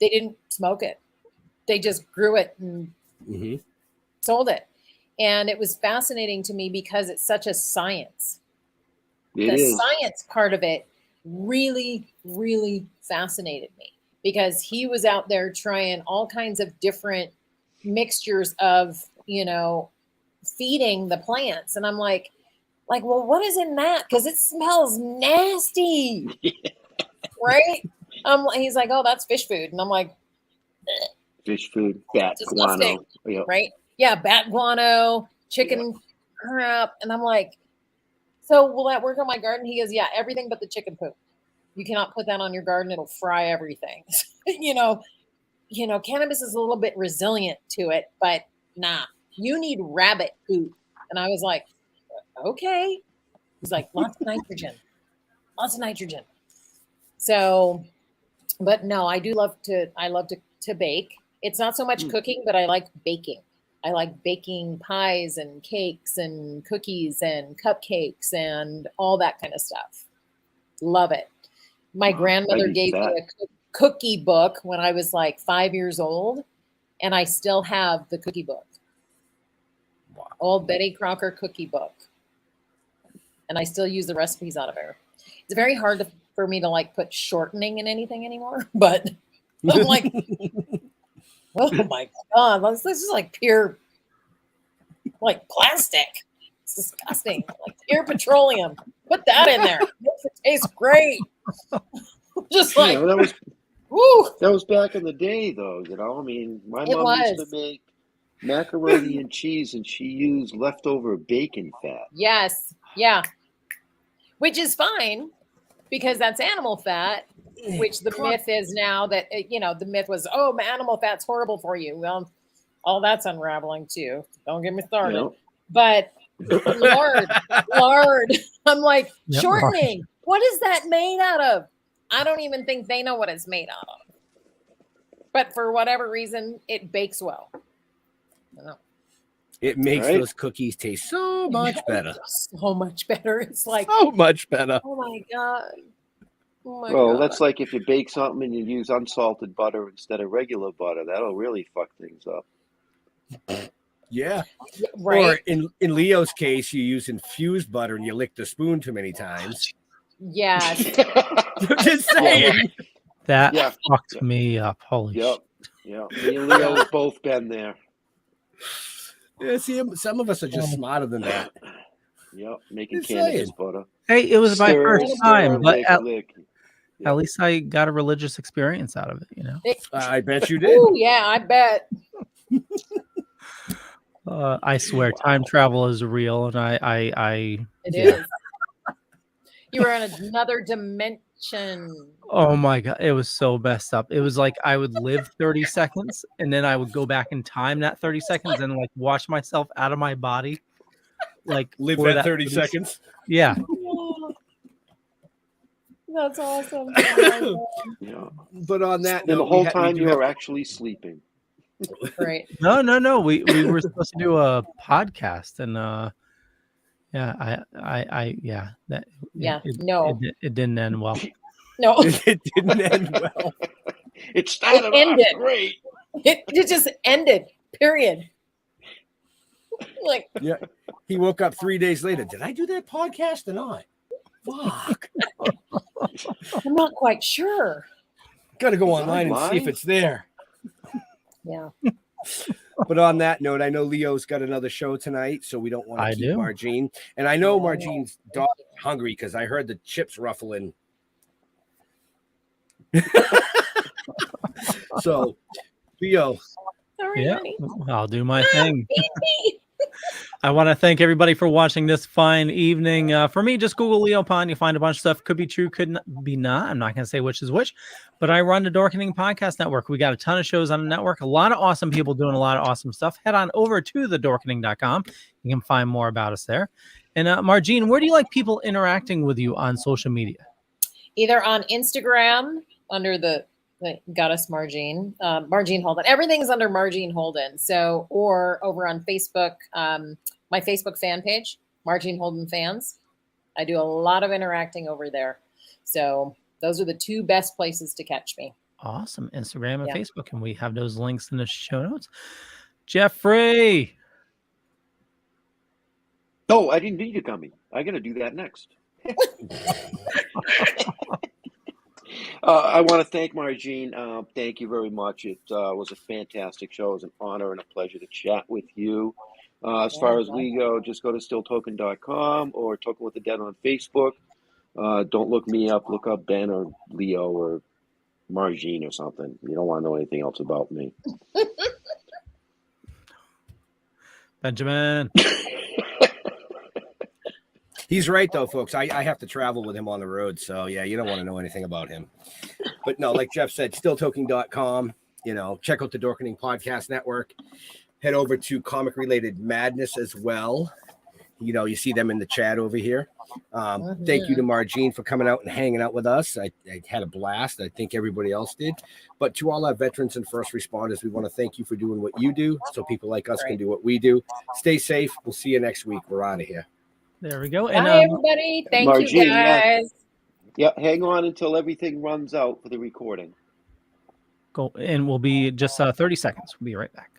didn't smoke it. They just grew it and sold it. And it was fascinating to me because it's such a science. The science part of it really, really fascinated me because he was out there trying all kinds of different mixtures of, feeding the plants. And I'm like, well, what is in that? Because it smells nasty. Right? He's like, oh, that's fish food. And I'm like, Fish food, bat disgusting. guano. Yep. Right? Yeah, bat guano, chicken crap. And I'm like, so will that work on my garden? He goes, yeah, everything but the chicken poop. You cannot put that on your garden. It'll fry everything. you know, cannabis is a little bit resilient to it, but nah, you need rabbit poop. And I was like, okay. He's like, lots of nitrogen. So, but no, I love to bake. It's not so much cooking, but I like baking. I like baking pies and cakes and cookies and cupcakes and all that kind of stuff. Love it. My grandmother gave me a cookie book when I was like 5 years old, and I still have the cookie book. Wow. Old Betty Crocker cookie book. And I still use the recipes out of her. It's very hard for me to like put shortening in anything anymore, but I'm like, oh my God, this is like pure, like plastic. It's disgusting. Like pure petroleum. Put that in there. It makes it taste great. Just like, that was back in the day, though. I mean, my mom used to make macaroni and cheese, and she used leftover bacon fat. Yes, yeah, which is fine because that's animal fat. Which the myth is now that the myth was, oh, animal fat's horrible for you. Well, all that's unraveling too. Don't get me started. Yep. But Lord, I'm like, shortening. What is that made out of? I don't even think they know what it's made out of. But for whatever reason, it bakes well. It makes those cookies taste so much better. So much better. It's like so much better. Oh my God. God. That's like if you bake something and you use unsalted butter instead of regular butter. That'll really fuck things up. Yeah. Right. Or in Leo's case, you use infused butter and you lick the spoon too many times. Yes. Just saying. That fucked me up. Holy shit. Yeah. Me and Leo have both been there. Yeah, see, some of us are just smarter than that. Yep, making cannabis butter. Hey, it was my first time, but at least I got a religious experience out of it, I bet you did. Oh, yeah, I bet. I swear, time travel is real, and It is. You were in another dimension. Oh my God, it was so messed up. It was like I would live 30 seconds, and then I would go back in time that 30 seconds and like watch myself out of my body. Like live that 30 seconds. Yeah. That's awesome. Yeah. But on that note, the whole time you were actually sleeping. Right. No. We were supposed to do a podcast, and it didn't end well. No, it didn't end well. It started off great. It just ended. Period. Like, yeah, he woke up 3 days later. Did I do that podcast or not? Fuck. I'm not quite sure. Got to go online and see if it's there. Yeah. But on that note, I know Leo's got another show tonight, so we don't want to keep Marjean. And I know Marjean's dog is hungry because I heard the chips ruffling. So, Leo. Sorry, honey. I'll do my thing. I want to thank everybody for watching this fine evening. For me, just Google Leo Pond. You'll find a bunch of stuff. Could be true, could not be not. I'm not going to say which is which, but I run the Dorkening Podcast Network. We got a ton of shows on the network. A lot of awesome people doing a lot of awesome stuff. Head on over to thedorkening.com. You can find more about us there. And Marjean, where do you like people interacting with you on social media? Either on Instagram under the Goddess Marjean, Marjean Holden. Everything's under Marjean Holden. So, or over on Facebook, my Facebook fan page, Marjean Holden Fans. I do a lot of interacting over there. So those are the two best places to catch me. Awesome. Instagram and Facebook. And we have those links in the show notes. Jeffrey. Oh, I didn't need you coming. I got to do that next. I want to thank Marjean. Thank you very much. It was a fantastic show. It was an honor and a pleasure to chat with you. As far as we go, just go to stilltoken.com or Token with the Dead on Facebook. Don't look me up. Look up Ben or Leo or Marjean or something. You don't want to know anything else about me. Benjamin. He's right, though, folks. I have to travel with him on the road. So, yeah, you don't want to know anything about him. But no, like Jeff said, stilltoking.com. You know, check out the Dorkening Podcast Network. Head over to Comic Related Madness as well. You know, you see them in the chat over here. Thank you to Marjean for coming out and hanging out with us. I had a blast. I think everybody else did. But to all our veterans and first responders, we want to thank you for doing what you do so people like us can do what we do. Stay safe. We'll see you next week. We're out of here. There we go. Bye, And everybody. Thank Marjean, you, guys. Yeah, hang on until everything runs out for the recording. go, and we'll be just 30 seconds. We'll be right back.